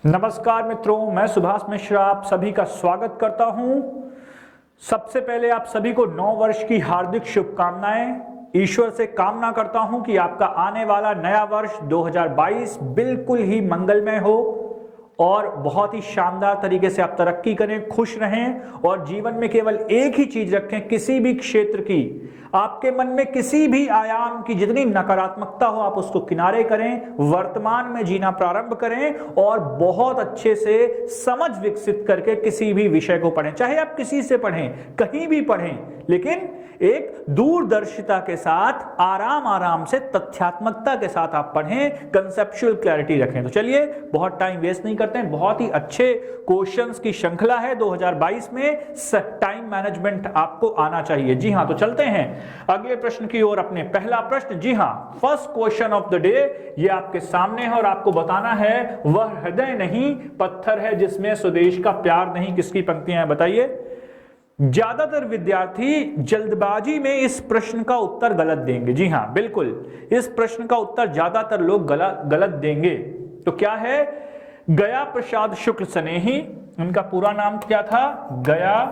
नमस्कार मित्रों, मैं सुभाष मिश्रा आप सभी का स्वागत करता हूं। सबसे पहले आप सभी को नव वर्ष की हार्दिक शुभकामनाएं। ईश्वर से कामना करता हूं कि आपका आने वाला नया वर्ष 2022 बिल्कुल ही मंगलमय हो और बहुत ही शानदार तरीके से आप तरक्की करें, खुश रहें और जीवन में केवल एक ही चीज रखें, किसी भी क्षेत्र की, आपके मन में किसी भी आयाम की जितनी नकारात्मकता हो आप उसको किनारे करें, वर्तमान में जीना प्रारंभ करें और बहुत अच्छे से समझ विकसित करके किसी भी विषय को पढ़ें। चाहे आप किसी से पढ़ें, कहीं भी पढ़ें, लेकिन एक दूरदर्शिता के साथ आराम आराम से तथ्यात्मकता के साथ आप पढ़ें, कंसेप्चुअल क्लैरिटी रखें। तो चलिए बहुत टाइम वेस्ट नहीं करते हैं, बहुत ही अच्छे क्वेश्चंस की श्रृंखला है 2022 में। टाइम मैनेजमेंट आपको आना चाहिए। जी हां, तो चलते हैं अगले प्रश्न की ओर। अपने पहला प्रश्न, जी हां, first question of the day ये आपके सामने है और आपको बताना है वह हृदय नहीं पत्थर है जिसमें स्वदेश का प्यार नहीं। किसकी पंक्तियां हैं बताइए। ज्यादातर विद्यार्थी जल्दबाजी में इस प्रश्न का उत्तर गलत देंगे। जी हां, बिल्कुल, इस प्रश्न का उत्तर ज्यादातर लोग गलत देंगे। तो क्या है? गया प्रसाद शुक्ल स्नेही, उनका पूरा नाम क्या था? गया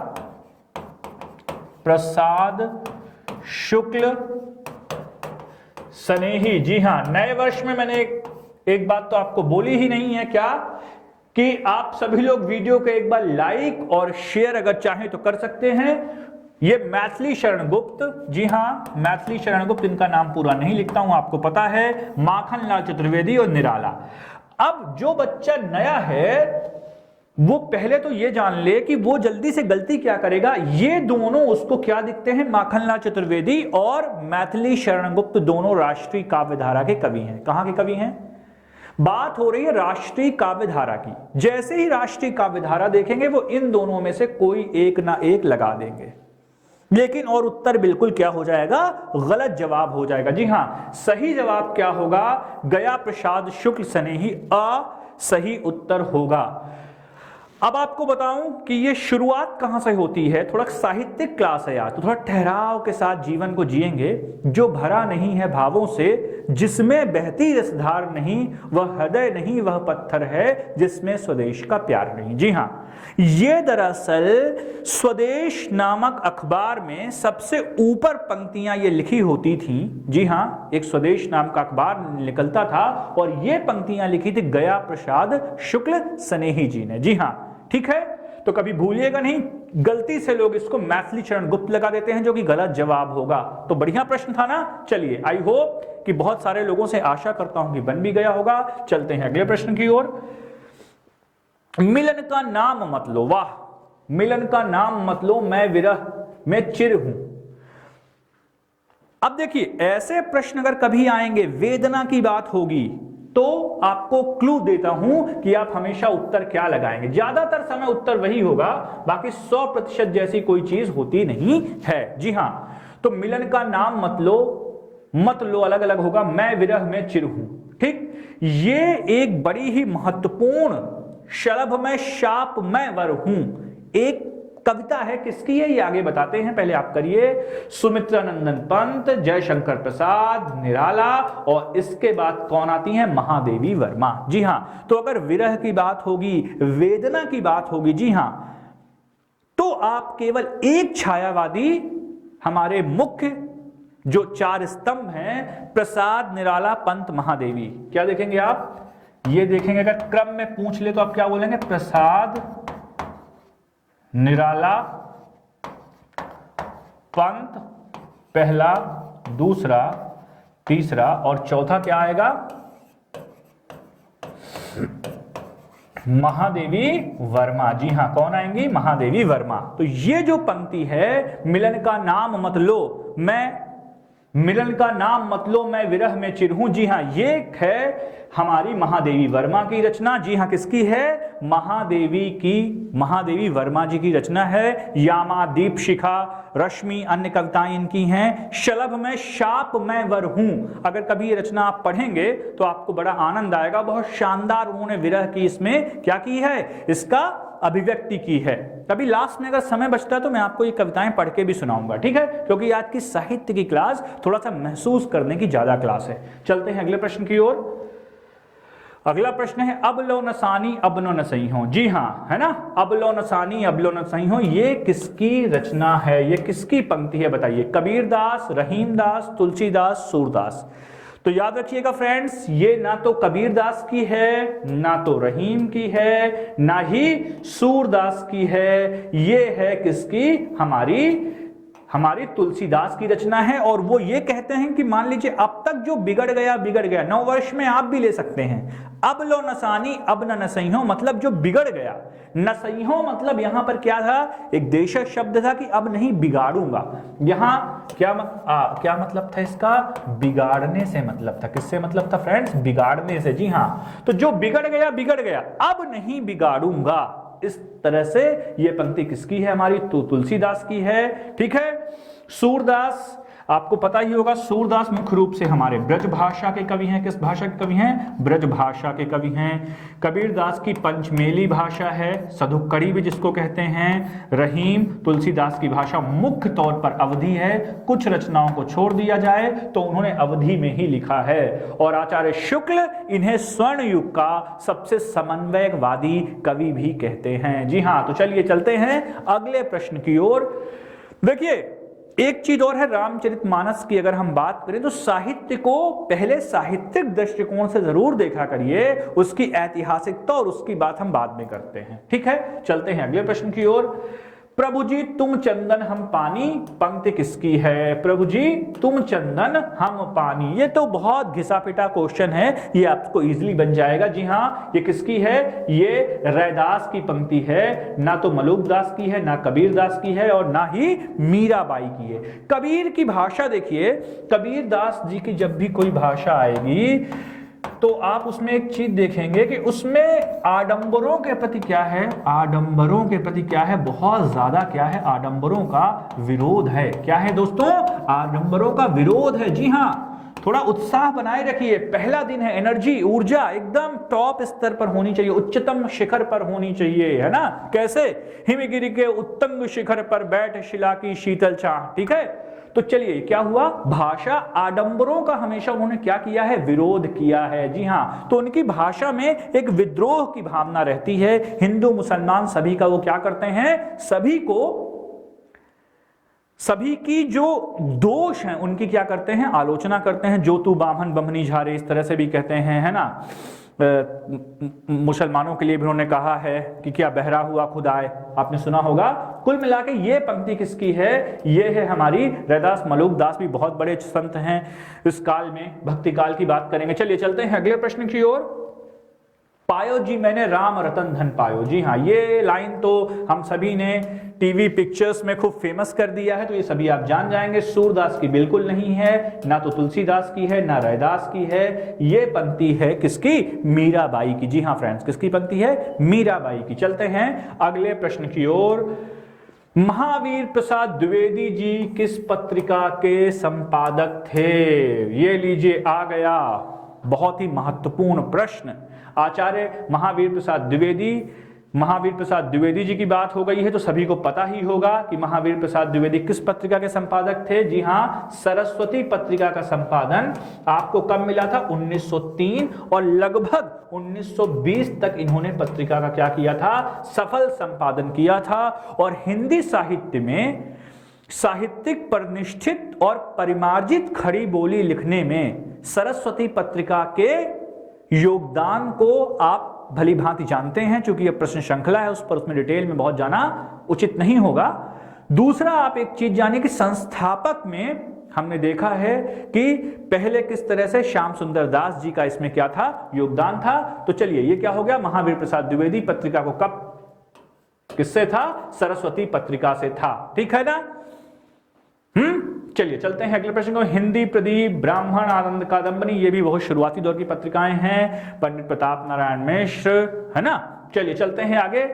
प्रसाद शुक्ल स्नेही। जी हां, नए वर्ष में मैंने एक बात तो आपको बोली ही नहीं है, क्या कि आप सभी लोग वीडियो को एक बार लाइक और शेयर अगर चाहें तो कर सकते हैं। ये मैथिली शरण गुप्त, जी हां, मैथिली शरण गुप्त, इनका नाम पूरा नहीं लिखता हूं, आपको पता है, माखन लाल चतुर्वेदी और निराला। अब जो बच्चा नया है वो पहले तो ये जान ले कि वो जल्दी से गलती क्या करेगा। ये दोनों उसको क्या दिखते हैं? माखनलाल चतुर्वेदी और मैथिली शरण गुप्त दोनों राष्ट्रीय काव्य धारा के कवि हैं। कहां के कवि हैं? बात हो रही है राष्ट्रीय काव्य धारा की। जैसे ही राष्ट्रीय काव्य धारा देखेंगे वो इन दोनों में से कोई एक ना एक लगा देंगे, लेकिन और उत्तर बिल्कुल क्या हो जाएगा? गलत जवाब हो जाएगा। जी हां, सही जवाब क्या होगा? गया प्रसाद शुक्ल स्नेही सही उत्तर होगा। अब आपको बताऊं कि ये शुरुआत कहां से होती है। थोड़ा साहित्यिक क्लास है यार, तो थोड़ा ठहराव के साथ जीवन को जिएंगे। जो भरा नहीं है भावों से, जिसमें बहती रसधार नहीं, वह हृदय नहीं, वह पत्थर है जिसमें स्वदेश का प्यार नहीं। जी हां, ये दरअसल स्वदेश नामक अखबार में सबसे ऊपर पंक्तियां ये लिखी होती थी। जी हां, एक स्वदेश नाम का अखबार निकलता था और ये पंक्तियां लिखी थी गया प्रसाद शुक्ल स्नेही जी ने। जी हां, ठीक है, तो कभी भूलिएगा नहीं, गलती से लोग इसको मैथिली शरण गुप्त लगा देते हैं जो कि गलत जवाब होगा। तो बढ़िया प्रश्न था ना। चलिए, आई होप कि बहुत सारे लोगों से आशा करता हूं कि बन भी गया होगा। चलते हैं अगले प्रश्न की ओर। मिलन का नाम मत लो। वाह, मिलन का नाम मत लो, मैं विरह में चिर हूं। अब देखिए, ऐसे प्रश्न अगर कभी आएंगे, वेदना की बात होगी, तो आपको क्लू देता हूं कि आप हमेशा उत्तर क्या लगाएंगे। ज्यादातर समय उत्तर वही होगा, बाकी 100% जैसी कोई चीज होती नहीं है। जी हां, तो मिलन का नाम मत लो अलग अलग होगा, मैं विरह में चिर हूं। ठीक, ये एक बड़ी ही महत्वपूर्ण शलभ में शाप मैं वर हूं एक कविता है। किसकी है ये आगे बताते हैं, पहले आप करिए। सुमित्रानंदन पंत, जयशंकर प्रसाद, निराला, और इसके बाद कौन आती हैं? महादेवी वर्मा। जी हां, तो अगर विरह की बात होगी, वेदना की बात होगी, जी हां, तो आप केवल एक छायावादी, हमारे मुख्य जो 4 स्तंभ हैं, प्रसाद, निराला, पंत, महादेवी, क्या देखेंगे आप? ये देखेंगे। अगर क्रम में पूछ ले तो आप क्या बोलेंगे? प्रसाद, निराला, पंत, पहला, दूसरा, तीसरा, और चौथा क्या आएगा? महादेवी वर्मा। जी हां, कौन आएंगी? महादेवी वर्मा। तो ये जो पंक्ति है, मिलन का नाम मत लो, मैं विरह में चिर हूं, जी हां, ये है हमारी महादेवी वर्मा की रचना। जी हां, किसकी है? महादेवी वर्मा जी की रचना है। यामा, दीप शिखा, रश्मि, अन्य कविताएं इनकी हैं। शलभ में शाप मैं वर हूं, अगर कभी ये रचना आप पढ़ेंगे तो आपको बड़ा आनंद आएगा। बहुत शानदार उन्होंने विरह की इसमें क्या की है? इसका अभिव्यक्ति की है। कभी लास्ट में अगर समय बचता है तो मैं आपको ये कविताएं पढ़ के भी सुनाऊंगा, ठीक है, क्योंकि आज की साहित्य की क्लास थोड़ा सा महसूस करने की ज्यादा क्लास है। चलते हैं अगले प्रश्न की ओर। अगला प्रश्न है अब लो नसानी अब नो नसई हो। जी हाँ, है ना, अब लो नसानी अब लो नसई हो, ये किसकी रचना है, ये किसकी पंक्ति है बताइए। कबीरदास, रहीमदास, तुलसीदास, सूरदास। तो याद रखिएगा फ्रेंड्स, ये ना तो कबीरदास की है, ना तो रहीम की है, ना ही सूरदास की है, ये है किसकी, हमारी तुलसीदास की रचना है। और वो ये कहते हैं कि मान लीजिए अब तक जो बिगड़ गया बिगड़ गया, 9 वर्ष में आप भी ले सकते हैं। अब लो नसानी अब न नसई हो, मतलब जो बिगड़ गया। नसई हो मतलब यहां पर क्या था, एक देशज शब्द था कि अब नहीं बिगाड़ूंगा। यहां क्या मतलब था इसका, बिगाड़ने से मतलब था। किससे मतलब था फ्रेंड्स, बिगाड़ने से। जी हां, तो जो बिगड़ गया अब नहीं बिगाड़ूंगा। इस तरह से ये पंक्ति किसकी है, हमारी तुलसीदास की है। ठीक है। सूरदास, आपको पता ही होगा, सूरदास मुख्य रूप से हमारे ब्रज भाषा के कवि हैं। किस भाषा के कवि हैं, ब्रज भाषा के कवि हैं। कबीरदास की पंचमेली भाषा है, सधुक्कड़ी भी जिसको कहते हैं। रहीम, तुलसीदास की भाषा मुख्य तौर पर अवधी है। कुछ रचनाओं को छोड़ दिया जाए तो उन्होंने अवधी में ही लिखा है। और आचार्य शुक्ल इन्हें स्वर्ण युग का सबसे समन्वयवादी कवि भी कहते हैं। जी हाँ, तो चलिए चलते हैं अगले प्रश्न की ओर। देखिए, एक चीज और है, रामचरितमानस की अगर हम बात करें तो साहित्य को पहले साहित्यिक दृष्टिकोण से जरूर देखा करिए, उसकी ऐतिहासिकता और उसकी बात हम बाद में करते हैं। ठीक है, चलते हैं अगले प्रश्न की ओर। प्रभु जी तुम चंदन हम पानी, पंक्ति किसकी है। प्रभु जी तुम चंदन हम पानी, ये तो बहुत घिसा पिटा क्वेश्चन है, ये आपको इजीली बन जाएगा। जी हाँ, ये किसकी है, ये रैदास की पंक्ति है। ना तो मलूकदास की है, ना कबीरदास की है, और ना ही मीराबाई की है। कबीर की भाषा देखिए, कबीरदास जी की जब भी कोई भाषा आएगी तो आप उसमें एक चीज देखेंगे कि उसमें आडंबरों के प्रति क्या है, आडंबरों के प्रति क्या है, बहुत ज्यादा क्या है, आडंबरों का विरोध है। क्या है दोस्तों, आडंबरों का विरोध है। जी हाँ, थोड़ा उत्साह बनाए रखिए, पहला दिन है, एनर्जी, ऊर्जा एकदम टॉप स्तर पर होनी चाहिए, उच्चतम शिखर पर होनी चाहिए, है ना। कैसे, हिमगिरी के उत्तंग शिखर पर बैठ शिला की शीतल छाह। ठीक है, तो चलिए क्या हुआ, भाषा आडंबरों का हमेशा उन्होंने क्या किया है, विरोध किया है। जी हाँ, तो उनकी भाषा में एक विद्रोह की भावना रहती है। हिंदू मुसलमान सभी का वो क्या करते हैं, सभी की जो दोष हैं उनकी क्या करते हैं, आलोचना करते हैं। जो तू बामन बमनी झारे, इस तरह से भी कहते हैं, है ना। मुसलमानों के लिए भी उन्होंने कहा है कि क्या बहरा हुआ खुदाए, आपने सुना होगा। कुल मिला के ये पंक्ति किसकी है, ये है हमारी रैदास। मलूकदास भी बहुत बड़े संत हैं इस काल में, भक्ति काल की बात करेंगे। चलिए चलते हैं अगले प्रश्न की ओर। पायो जी मैंने राम रतन धन पायो। जी हाँ, ये लाइन तो हम सभी ने टीवी पिक्चर्स में खूब फेमस कर दिया है, तो ये सभी आप जान जाएंगे। सूरदास की बिल्कुल नहीं है, ना तो तुलसीदास की है, ना रैदास की है। ये पंक्ति है किसकी, मीराबाई की। जी हाँ फ्रेंड्स, किसकी पंक्ति है, मीराबाई की। चलते हैं अगले प्रश्न की ओर। महावीर प्रसाद द्विवेदी जी किस पत्रिका के संपादक थे। ये लीजिए आ गया, बहुत ही महत्वपूर्ण प्रश्न। आचार्य महावीर प्रसाद द्विवेदी जी की बात हो गई है तो सभी को पता ही होगा कि महावीर प्रसाद द्विवेदी किस पत्रिका के संपादक थे। जी हां, सरस्वती पत्रिका का संपादन आपको कब मिला था, 1903, और लगभग 1920 तक इन्होंने पत्रिका का क्या किया था, सफल संपादन किया था। और हिंदी साहित्य में साहित्यिक परिनिष्ठित और परिमार्जित खड़ी बोली लिखने में सरस्वती पत्रिका के योगदान को आप भली भांति जानते हैं। चूंकि यह प्रश्न श्रृंखला है, उस पर उसमें डिटेल में बहुत जाना उचित नहीं होगा। दूसरा, आप एक चीज जानिए कि संस्थापक में हमने देखा है कि पहले किस तरह से श्याम सुंदर दास जी का इसमें क्या था, योगदान था। तो चलिए, ये क्या हो गया, महावीर प्रसाद द्विवेदी पत्रिका को कब, किससे था, सरस्वती पत्रिका से था। ठीक है ना। चलिए चलते हैं अगले प्रश्न को। हिंदी प्रदीप, ब्राह्मण, आनंद कादंबनी, ये भी बहुत शुरुआती दौर की पत्रिकाएं हैं। पंडित प्रताप नारायण मिश्र, है ना। चलिए चलते हैं आगे।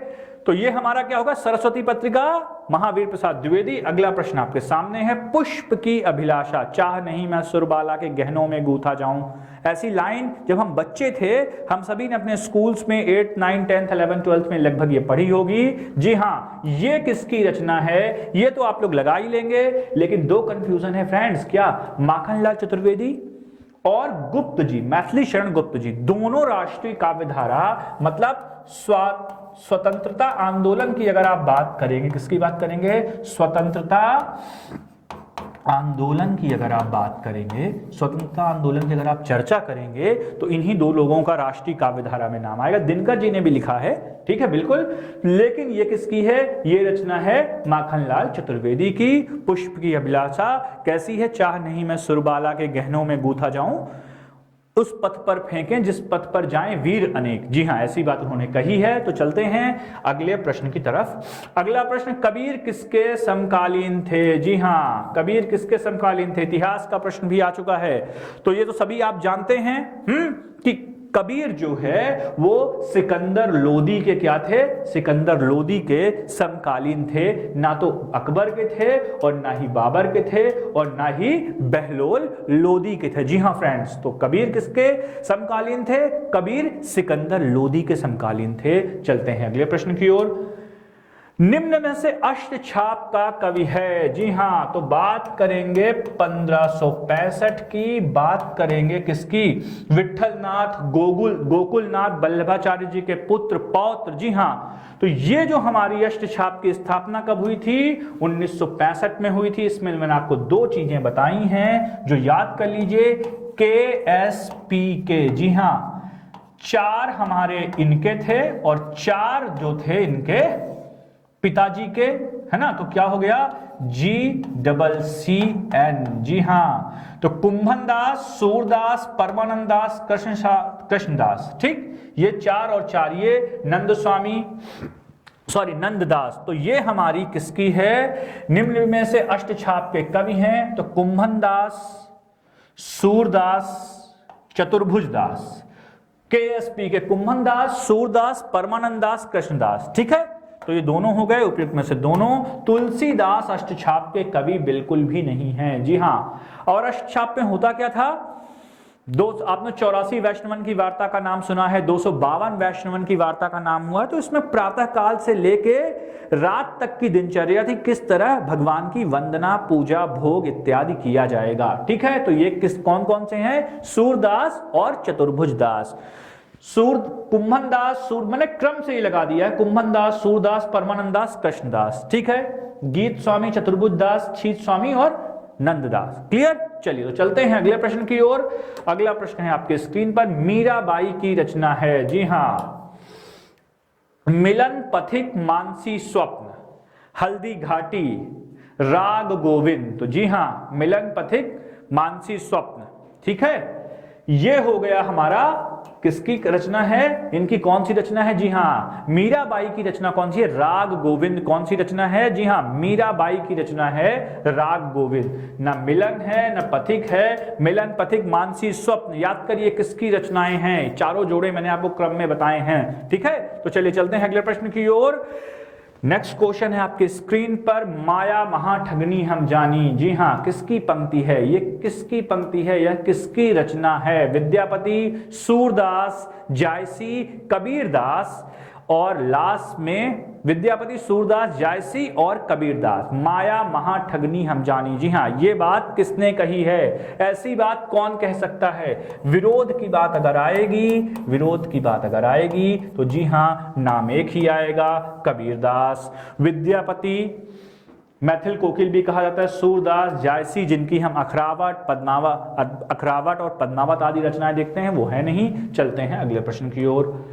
तो ये हमारा क्या होगा, सरस्वती पत्रिका, महावीर प्रसाद द्विवेदी। अगला प्रश्न आपके सामने है। पुष्प की अभिलाषा, चाह नहीं मैं सुरबाला के गहनों में गूथा जाऊं। ऐसी लाइन जब हम बच्चे थे, हम सभी ने अपने स्कूल्स में 8, 9, 10, 11, 12 में लगभग ये पढ़ी होगी। जी हाँ, ये किसकी रचना है, ये तो आप लोग लगा ही लेंगे, लेकिन दो कंफ्यूजन है फ्रेंड्स। क्या, माखनलाल चतुर्वेदी और गुप्त जी, मैथिली शरण गुप्त जी, दोनों राष्ट्रीय काव्यधारा मतलब स्वतंत्रता आंदोलन की अगर आप बात करेंगे, किसकी बात करेंगे, स्वतंत्रता आंदोलन की अगर आप बात करेंगे, स्वतंत्रता आंदोलन की अगर आप चर्चा करेंगे तो इन्हीं दो लोगों का राष्ट्रीय काव्यधारा में नाम आएगा। दिनकर जी ने भी लिखा है, ठीक है, बिल्कुल, लेकिन ये किसकी है, ये रचना है माखनलाल चतुर्वेदी की। पुष्प की अभिलाषा कैसी है, चाह नहीं मैं सुरबाला के गहनों में गूथा जाऊं, उस पथ पर फेंकें जिस पथ पर जाएं वीर अनेक। जी हां, ऐसी बात उन्होंने कही है। तो चलते हैं अगले प्रश्न की तरफ। अगला प्रश्न, कबीर किसके समकालीन थे। जी हां, कबीर किसके समकालीन थे, इतिहास का प्रश्न भी आ चुका है। तो ये तो सभी आप जानते हैं कि कबीर जो है वो सिकंदर लोदी के क्या थे, सिकंदर लोदी के समकालीन थे। ना तो अकबर के थे और ना ही बाबर के थे और ना ही बहलोल लोदी के थे। जी हां फ्रेंड्स, तो कबीर किसके समकालीन थे, कबीर सिकंदर लोदी के समकालीन थे। चलते हैं अगले प्रश्न की ओर। निम्न में से अष्टछाप का कवि है। जी हां, तो बात करेंगे 1565 की, बात करेंगे किसकी, विठलनाथ गोकुलनाथ वल्लभाचार्य जी के पुत्र पौत्र। जी हां, तो ये जो हमारी अष्टछाप की स्थापना कब हुई थी, 1965 में हुई थी। इसमें मैंने आपको दो चीजें बताई हैं जो याद कर लीजिए, KSPK। जी हां, 4 हमारे इनके थे और 4 जो थे इनके पिताजी के, है ना, तो क्या हो गया, GCCN। जी हां, तो कुंभनदास, सूरदास, परमानंद दास, कृष्णदास, ठीक, ये 4 और 4 ये नंददास। तो ये हमारी किसकी है, निम्न में से अष्टछाप के कवि हैं तो कुंभनदास, सूरदास, चतुर्भुजदास। KSP के कुंभनदास, सूरदास, परमानंद दास, कृष्णदास। ठीक है, तो ये दोनों हो गए उपयुक्त में से दोनों। तुलसीदास अष्टछाप के कवि बिल्कुल भी नहीं हैं। जी हां, और अष्टछाप में होता क्या था, आपने 84 वैष्णवन की वार्ता का नाम सुना है, 252 वैष्णवन की वार्ता का नाम हुआ है। तो इसमें प्रातः काल से लेके रात तक की दिनचर्या थी, किस तरह भगवान की वंदना, पूजा, भोग इत्यादि किया जाएगा। ठीक है, तो ये कौन कौन से हैं, सूरदास और चतुर्भुजदास। कुंभनदास, मैंने क्रम से ही लगा दिया है, कुंभनदास, सूरदास, परमानंदास, कृष्णदास। ठीक है, गीत स्वामी, चतुर्भुजदास, छीत स्वामी और नंददास। क्लियर। चलिए तो चलते हैं अगले प्रश्न की ओर। अगला प्रश्न है आपके स्क्रीन पर, मीराबाई की रचना है। जी हां, मिलन पथिक, मानसी स्वप्न, हल्दी घाटी, राग गोविंद। तो जी हां, मिलन पथिक, मानसी स्वप्न। ठीक है, ये हो गया हमारा किसकी रचना है, इनकी कौन सी रचना है, जी हां, मीराबाई की रचना कौन सी है, राग गोविंद। कौन सी रचना है, जी हां, मीराबाई की रचना है राग गोविंद। ना मिलन है ना पथिक है, मिलन पथिक मानसी स्वप्न, याद करिए किसकी रचनाएं हैं, चारों जोड़े मैंने आपको क्रम में बताए हैं। ठीक है, तो चलिए चलते हैं अगले प्रश्न की ओर। नेक्स्ट क्वेश्चन है आपके स्क्रीन पर, माया महाठगनी हम जानी। जी हां, किसकी पंक्ति है, ये किसकी पंक्ति है, यह किसकी रचना है, विद्यापति, सूरदास, जायसी, कबीरदास, और लास्ट में विद्यापति, सूरदास, जायसी और कबीरदास। माया महाठगनी हम जानी। जी हां, ये बात किसने कही है, ऐसी बात कौन कह सकता है। विरोध की बात अगर आएगी, विरोध की बात अगर आएगी तो जी हां, नाम एक ही आएगा, कबीरदास। विद्यापति मैथिल कोकिल भी कहा जाता है, सूरदास, जायसी, जिनकी हम अखरावट और पद्मावत आदि रचनाएं देखते हैं, वो है नहीं। चलते हैं अगले प्रश्न की ओर।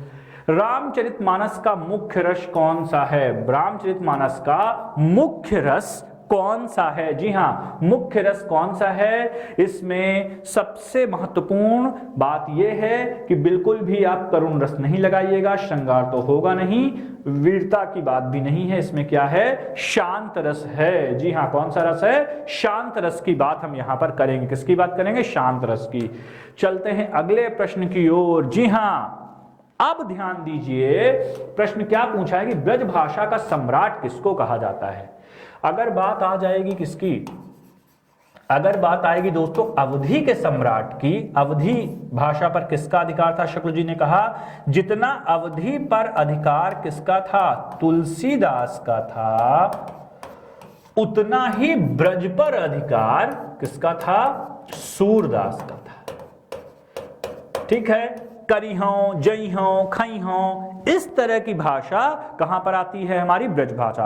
रामचरितमानस का मुख्य रस कौन सा है, रामचरितमानस का मुख्य रस कौन सा है। जी हां, मुख्य रस कौन सा है, इसमें सबसे महत्वपूर्ण बात यह है कि बिल्कुल भी आप करुण रस नहीं लगाइएगा, श्रृंगार तो होगा नहीं, वीरता की बात भी नहीं है, इसमें क्या है, शांत रस है। जी हां, कौन सा रस है, शांत रस की बात हम यहां पर करेंगे। किसकी बात करेंगे, शांत रस की। चलते हैं अगले प्रश्न की ओर। जी हां, अब ध्यान दीजिए, प्रश्न क्या पूछा है कि ब्रज भाषा का सम्राट किसको कहा जाता है। अगर बात आ जाएगी किसकी, अगर बात आएगी दोस्तों अवधि के सम्राट की, अवधि भाषा पर किसका अधिकार था, शुक्ल जी ने कहा जितना अवधि पर अधिकार किसका था, तुलसीदास का था, उतना ही ब्रज पर अधिकार किसका था, सूरदास का था। ठीक है, करी हों, जई हों, खई हों, इस तरह की भाषा कहां पर आती है? हमारी ब्रज भाषा।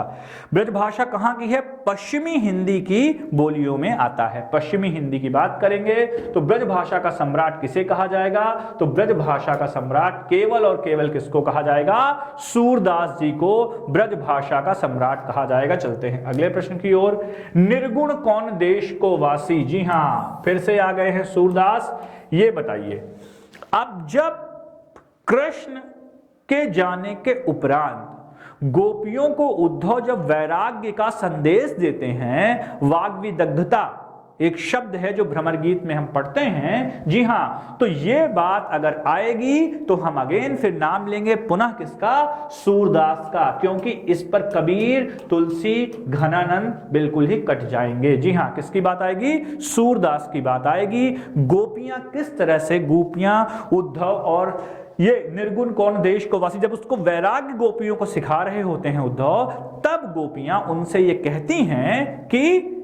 ब्रज भाषा कहां की है? पश्चिमी हिंदी की बोलियों में आता है। पश्चिमी हिंदी की बात करेंगे तो ब्रज भाषा का सम्राट किसे कहा जाएगा? तो ब्रज भाषा का सम्राट केवल और केवल किसको कहा जाएगा? सूरदास जी को ब्रज भाषा का सम्राट कहा जाएगा। चलते हैं अगले प्रश्न की ओर। निर्गुण कौन देश को वासी? जी हां, फिर से आ गए हैं सूरदास। ये बताइए, अब जब कृष्ण के जाने के उपरांत गोपियों को उद्धव जब वैराग्य का संदेश देते हैं, वाग्विदग्धता एक शब्द है जो भ्रमर गीत में हम पढ़ते हैं, जी हां, तो ये बात अगर आएगी तो हम अगेन फिर नाम लेंगे पुनः किसका? सूरदास का, क्योंकि इस पर कबीर, तुलसी, घनानंद बिल्कुल ही कट जाएंगे। जी हां, किसकी बात आएगी? सूरदास की बात आएगी। गोपियां किस तरह से, गोपियां उद्धव और ये निर्गुण कौन देश को वासी, जब उसको वैराग्य गोपियों को सिखा रहे होते हैं उद्धव, तब गोपियां उनसे ये कहती हैं कि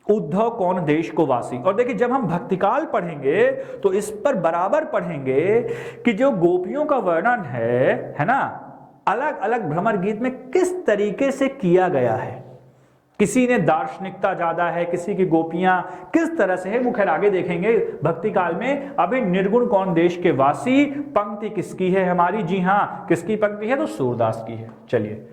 उद्धव कौन देश को वासी। और देखिए, जब हम भक्तिकाल पढ़ेंगे तो इस पर बराबर पढ़ेंगे कि जो गोपियों का वर्णन है ना, अलग अलग भ्रमर गीत में किस तरीके से किया गया है। किसी ने दार्शनिकता ज्यादा है, किसी की गोपियां किस तरह से है, वो खैर आगे देखेंगे भक्ति काल में। अभी निर्गुण कौन देश के वासी पंक्ति किसकी है हमारी? जी हां, किसकी पंक्ति है? तो सूरदास की है। चलिए,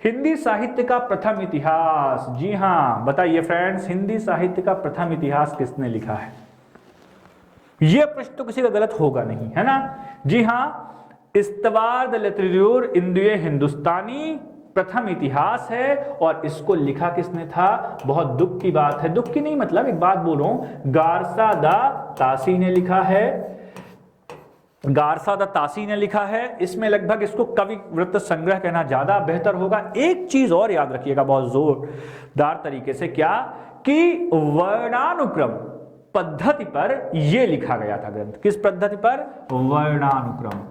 हिंदी साहित्य का प्रथम इतिहास। जी हां, बताइए फ्रेंड्स, हिंदी साहित्य का प्रथम इतिहास किसने लिखा है? यह प्रश्न तो किसी का गलत होगा नहीं, है ना? जी हां, इस्तवार लतरियूर इंदुए हिंदुस्तानी प्रथम इतिहास है। और इसको लिखा किसने था? बहुत दुख की बात है, दुख की नहीं मतलब एक बात बोलूं, गारसा दा तासी ने लिखा है। गारसा दा तासी ने लिखा है। इसमें लगभग इसको कवि वृत्त संग्रह कहना ज्यादा बेहतर होगा। एक चीज और याद रखिएगा बहुत जोरदार तरीके से, क्या कि वर्णानुक्रम पद्धति पर यह लिखा गया था ग्रंथ। किस पद्धति पर? वर्णानुक्रम,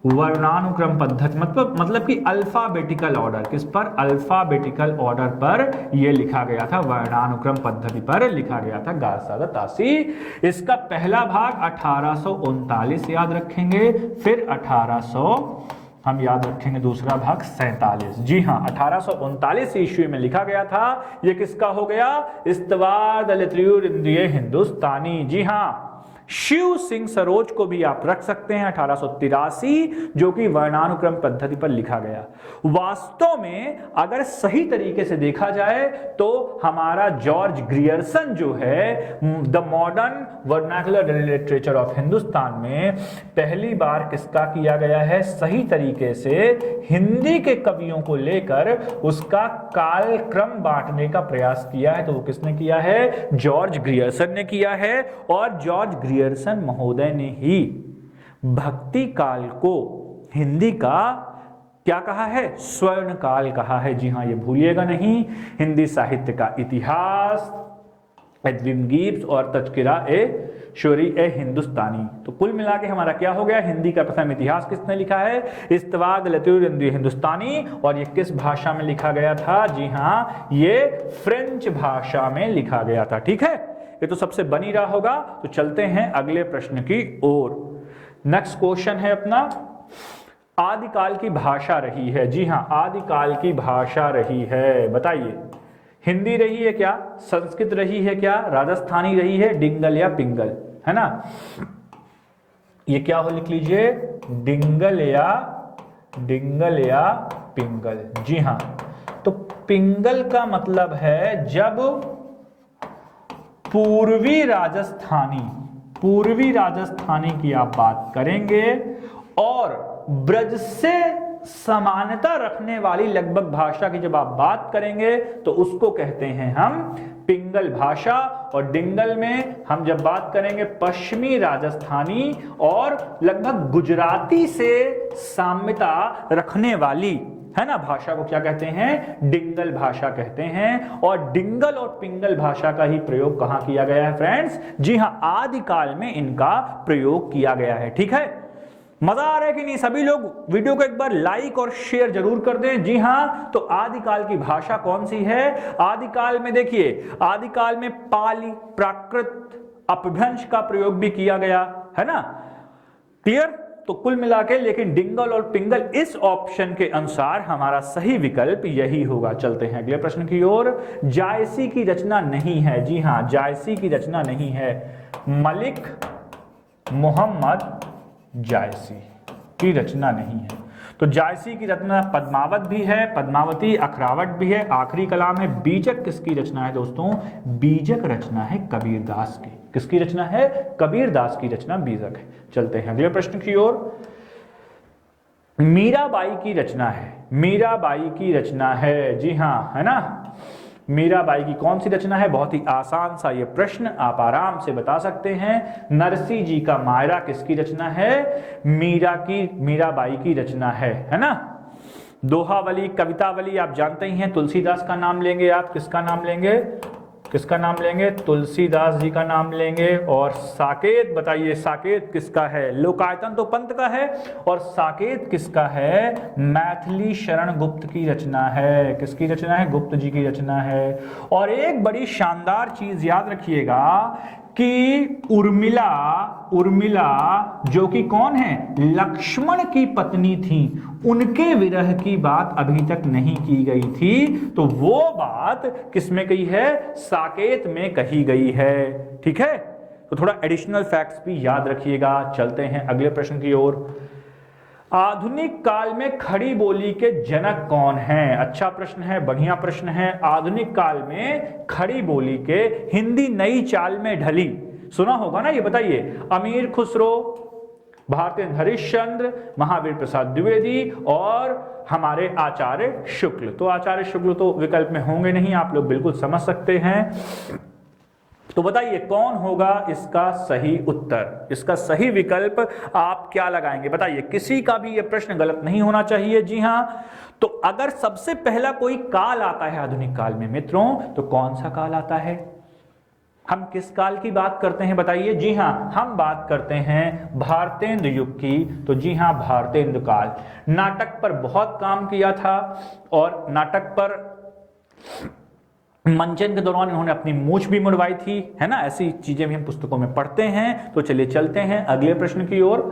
वर्णानुक्रम पद्धति मतलब कि अल्फाबेटिकल ऑर्डर। किस पर? अल्फाबेटिकल ऑर्डर पर यह लिखा गया था, वर्णानुक्रम पद्धति पर लिखा गया था गारसा दा तासी। इसका पहला भाग 1839 याद रखेंगे, फिर 1800 हम याद रखेंगे दूसरा भाग 47। जी हां, 1839 ईस्वी में लिखा गया था। यह किसका हो गया? इस्तवार लतरियूर इंदुए हिंदुस्तानी। जी हां, शिव सिंह सरोज को भी आप रख सकते हैं, 1883, जो कि वर्णानुक्रम पद्धति पर लिखा गया। वास्तव में अगर सही तरीके से देखा जाए तो हमारा जॉर्ज ग्रियर्सन जो है the modern vernacular literature of Hindustan में पहली बार किसका किया गया है? सही तरीके से हिंदी के कवियों को लेकर उसका कालक्रम बांटने का प्रयास किया है। तो वो किसने किया है? जॉर्ज ग्रियर्सन ने किया है। और जॉर्ज ग्रियर्सन महोदय ने ही भक्ति काल को हिंदी का क्या कहा है? स्वर्ण काल कहा है। जी हां, ये भूलिएगा नहीं। हिंदी साहित्य का इतिहास, एडविन गिब्स और तज़किरा ए शोरी ए हिंदुस्तानी। तो कुल मिला के हमारा क्या हो गया? हिंदी का प्रथम इतिहास किसने लिखा है? इस्तवार लतरियूर इंदुए हिंदुस्तानी। और ये किस भाषा में लिखा गया था? जी हां, ये फ्रेंच भाषा में लिखा गया था। ठीक है, ये तो सबसे बनी रहा होगा। तो चलते हैं अगले प्रश्न की ओर। नेक्स्ट क्वेश्चन है अपना, आदिकाल की भाषा रही है। जी हां, आदिकाल की भाषा रही है। बताइए, हिंदी रही है क्या? संस्कृत रही है क्या? राजस्थानी रही है? डिंगल या पिंगल? है ना, ये क्या हो लिख लीजिए, डिंगल या पिंगल। जी हां, तो पिंगल का मतलब है जब पूर्वी राजस्थानी की आप बात करेंगे और ब्रज से समानता रखने वाली लगभग भाषा की जब आप बात करेंगे तो उसको कहते हैं हम पिंगल भाषा। और डिंगल में हम जब बात करेंगे पश्चिमी राजस्थानी और लगभग गुजराती से साम्यता रखने वाली, है ना, भाषा को क्या कहते हैं? डिंगल भाषा कहते हैं। और डिंगल और पिंगल भाषा का ही प्रयोग कहां किया गया है फ्रेंड्स? जी हां, आदिकाल में इनका प्रयोग किया गया है। ठीक है, मजा आ रहा है कि नहीं? सभी लोग वीडियो को एक बार लाइक और शेयर जरूर कर दें। जी हां, तो आदिकाल की भाषा कौन सी है? आदिकाल में देखिए, आदिकाल में पाली, प्राकृत, अपभ्रंश का प्रयोग भी किया गया है ना। क्लियर? तो कुल मिला के लेकिन डिंगल और पिंगल इस ऑप्शन के अनुसार हमारा सही विकल्प यही होगा। चलते हैं अगले प्रश्न की ओर। जायसी की रचना नहीं है, जी हां, जायसी की रचना नहीं है। मलिक मोहम्मद जायसी की रचना नहीं है। तो जायसी की रचना पद्मावत भी है, पद्मावती, अखरावट भी है, आखिरी कलाम है। बीजक किसकी रचना है दोस्तों? बीजक रचना है कबीरदास की। किसकी रचना है? कबीरदास की रचना बीजक है। चलते हैं अगले प्रश्न की ओर। मीराबाई की रचना है, मीराबाई की रचना है, जी हां, है ना। मीराबाई की कौन सी रचना है? बहुत ही आसान सा ये प्रश्न, आप आराम से बता सकते हैं। नरसिंह जी का मायरा किसकी रचना है? मीराबाई की रचना है ना। दोहावली, कवितावली आप जानते ही हैं, तुलसीदास का नाम लेंगे आप। किसका नाम लेंगे? किसका नाम लेंगे? तुलसीदास जी का नाम लेंगे। और साकेत बताइए, साकेत किसका है? लोकायतन तो पंत का है, और साकेत किसका है? मैथिली शरण गुप्त की रचना है। किसकी रचना है? गुप्त जी की रचना है। और एक बड़ी शानदार चीज याद रखिएगा कि उर्मिला, उर्मिला जो कि कौन है? लक्ष्मण की पत्नी थी, उनके विरह की बात अभी तक नहीं की गई थी। तो वो बात किसमें कही है? साकेत में कही गई है। ठीक है, तो थोड़ा एडिशनल फैक्ट्स भी याद रखिएगा। चलते हैं अगले प्रश्न की ओर। आधुनिक काल में खड़ी बोली के जनक कौन हैं? अच्छा प्रश्न है, बढ़िया प्रश्न है। आधुनिक काल में खड़ी बोली के हिंदी नई चाल में ढली, सुना होगा ना, ये बताइए। अमीर खुसरो, भारतेंद्र हरिश्चंद्र, महावीर प्रसाद द्विवेदी और हमारे आचार्य शुक्ल। तो आचार्य शुक्ल तो विकल्प में होंगे नहीं, आप लोग बिल्कुल समझ सकते हैं। तो बताइए कौन होगा इसका सही उत्तर? इसका सही विकल्प आप क्या लगाएंगे? बताइए, किसी का भी यह प्रश्न गलत नहीं होना चाहिए। जी हां, तो अगर सबसे पहला कोई काल आता है आधुनिक काल में मित्रों, तो कौन सा काल आता है? हम किस काल की बात करते हैं बताइए? जी हां, हम बात करते हैं भारतेंद्र युग की। तो जी हां, भारतेंद्र काल। नाटक पर बहुत काम किया था, और नाटक पर मंचन के दौरान इन्होंने अपनी मूंछ भी मुड़वाई थी, है ना। ऐसी चीजें भी हम पुस्तकों में पढ़ते हैं। तो चलिए चलते हैं अगले प्रश्न की ओर।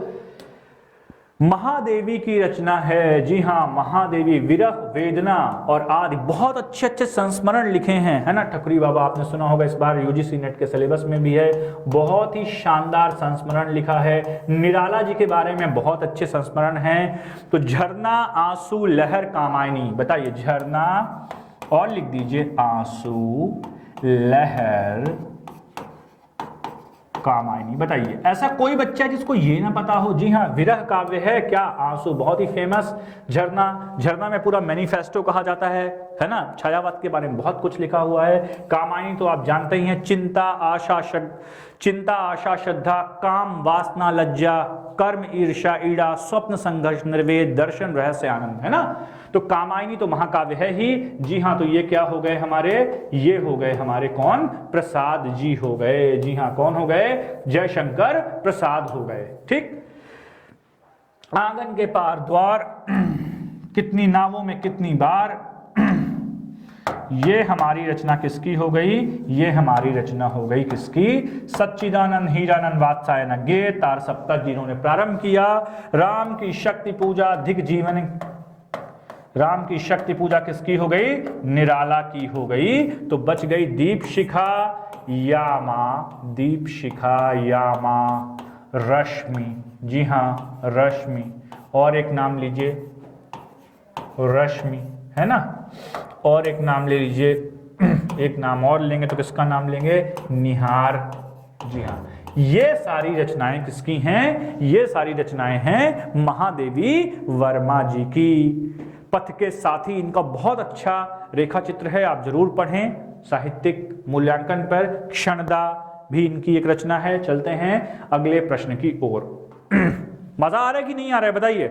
महादेवी की रचना है, जी हां, महादेवी। विरह, वेदना और आदि बहुत अच्छे अच्छे संस्मरण लिखे हैं, है ना। ठकुरी बाबा आपने सुना होगा, इस बार यूजीसी नेट के सिलेबस में भी है। बहुत ही शानदार संस्मरण लिखा है। निराला जी के बारे में बहुत अच्छे संस्मरण हैं। तो झरना, आंसू, लहर, कामायनी। बताइए, झरना और लिख दीजिए आंसू, लहर, कामायनी। बताइए, ऐसा कोई बच्चा जिसको ये ना पता हो? जी हाँ, विरह काव्य है क्या? आंसू बहुत ही फेमस। झरना, झरना में पूरा मैनिफेस्टो कहा जाता है ना। छायावाद के बारे में बहुत कुछ लिखा हुआ है। कामायनी तो आप जानते ही हैं, चिंता, आशा, श्रद्धा, काम, वासना, लज्जा, कर्म, ईर्ष्या, ईड़ा, स्वप्न, संघर्ष, निर्वेद, दर्शन, रहस्य, आनंद, है ना। तो कामायनी तो महाकाव्य है ही। जी हाँ, तो ये क्या हो गए हमारे? ये हो गए हमारे कौन? प्रसाद जी हो गए। जी हाँ, कौन हो गए? जयशंकर प्रसाद हो गए। ठीक। आंगन के पार द्वार, कितनी नावों में कितनी बार, ये हमारी रचना किसकी हो गई? ये हमारी रचना हो गई किसकी? सच्चिदानंद हीरानंद वात्सायन गे तार सप्तक जिन्होंने प्रारंभ किया। राम की शक्ति पूजा, धिक जीवन, राम की शक्ति पूजा किसकी हो गई? निराला की हो गई। तो बच गई दीप शिखा, यामा, दीप शिखा, यामा, रश्मि। जी हाँ, रश्मि। और एक नाम लीजिए, रश्मि, है ना। और एक नाम ले लीजिए, एक नाम और लेंगे तो किसका नाम लेंगे? निहार। जी हाँ, ये सारी रचनाएं किसकी हैं? ये सारी रचनाएं हैं महादेवी वर्मा जी की। पथ के साथी इनका बहुत अच्छा रेखा चित्र है, आप जरूर पढ़ें। साहित्यिक मूल्यांकन पर क्षणदा भी इनकी एक रचना है। चलते हैं अगले प्रश्न की ओर। मजा आ रहा है कि नहीं आ रहा है बताइए?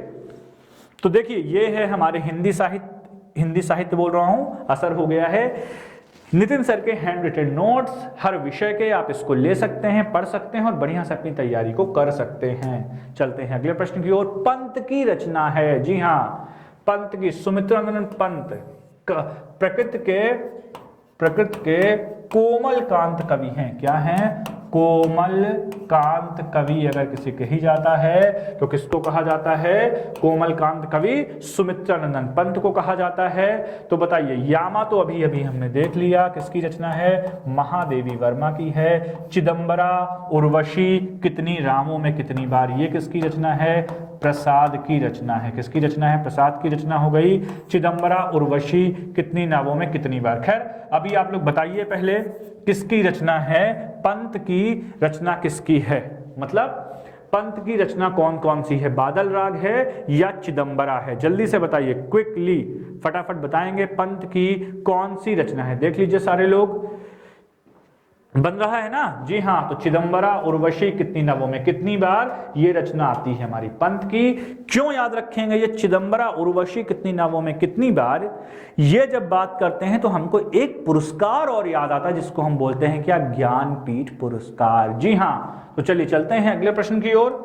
तो देखिए, ये है हमारे हिंदी साहित्य बोल रहा हूं, असर हो गया है। नितिन सर के हैंड रिटन नोट्स हर विषय के, आप इसको ले सकते हैं, पढ़ सकते हैं और बढ़िया से अपनी तैयारी को कर सकते हैं। चलते हैं अगले प्रश्न की ओर। पंत की रचना है, जी हां, पंत की। सुमित्रानंद पंत प्रकृत के कोमल कांत कवि हैं। क्या हैं? कोमल कांत कवि अगर किसे कही जाता है तो किसको कहा जाता है? कोमल कांत कवि सुमित्रानंदन पंत को कहा जाता है। तो बताइए, यामा तो अभी अभी हमने देख लिया, किसकी रचना है? महादेवी वर्मा की है। चिदंबरा उर्वशी कितनी रामों में कितनी बार, ये किसकी रचना है? प्रसाद की रचना है। किसकी रचना है? प्रसाद की रचना हो गई। चिदंबरा उर्वशी कितनी नावों में कितनी बार। खैर अभी आप लोग बताइए पहले किसकी रचना है? पंत की रचना किसकी है? मतलब पंत की रचना कौन कौन सी है? बादल राग है या चिदंबरा है? जल्दी से बताइए, क्विकली फटाफट बताएंगे पंत की कौन सी रचना है। देख लीजिए सारे लोग, बन रहा है ना? जी हाँ, तो चिदंबरा उर्वशी कितनी नावों में कितनी बार, ये रचना आती है हमारी पंत की। क्यों याद रखेंगे ये चिदंबरा उर्वशी कितनी नावों में कितनी बार? ये जब बात करते हैं तो हमको एक पुरस्कार और याद आता है जिसको हम बोलते हैं क्या? ज्ञानपीठ पुरस्कार। जी हाँ, तो चलिए चलते हैं अगले प्रश्न की ओर।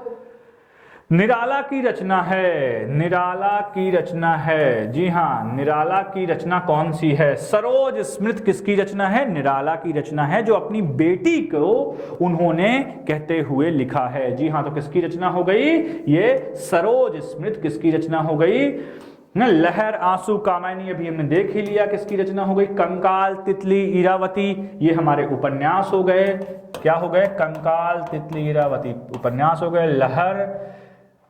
निराला की रचना है, निराला की रचना है। जी हाँ, निराला की रचना कौन सी है? सरोज स्मृत किसकी रचना है? निराला की रचना है, जो अपनी बेटी को उन्होंने कहते हुए लिखा है। जी हाँ, तो किसकी रचना हो गई? ये सरोज स्मृत किसकी रचना हो गई? लहर आंसू कामायनी अभी हमने देख ही लिया, किसकी रचना हो गई? कंकाल तितली इरावती, ये हमारे उपन्यास हो गए। क्या हो गए? कंकाल तितली इरावती उपन्यास हो गए। लहर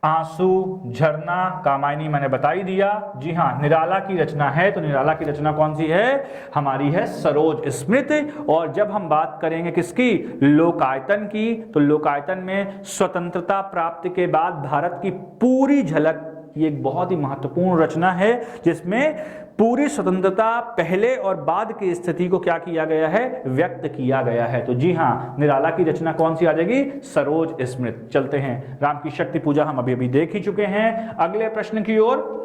आंसू झरना कामायनी मैंने बता ही दिया। जी हाँ, निराला की रचना है, तो निराला की रचना कौन सी है? हमारी है सरोज स्मृति। और जब हम बात करेंगे किसकी? लोकायतन की, तो लोकायतन में स्वतंत्रता प्राप्ति के बाद भारत की पूरी झलक, ये एक बहुत ही महत्वपूर्ण रचना है जिसमें पूरी स्वतंत्रता पहले और बाद की स्थिति को क्या किया गया है? व्यक्त किया गया है। तो जी हाँ, निराला की रचना कौन सी आ जाएगी? सरोज स्मृत। चलते हैं, राम की शक्ति पूजा हम अभी अभी देख ही चुके हैं। अगले प्रश्न की ओर।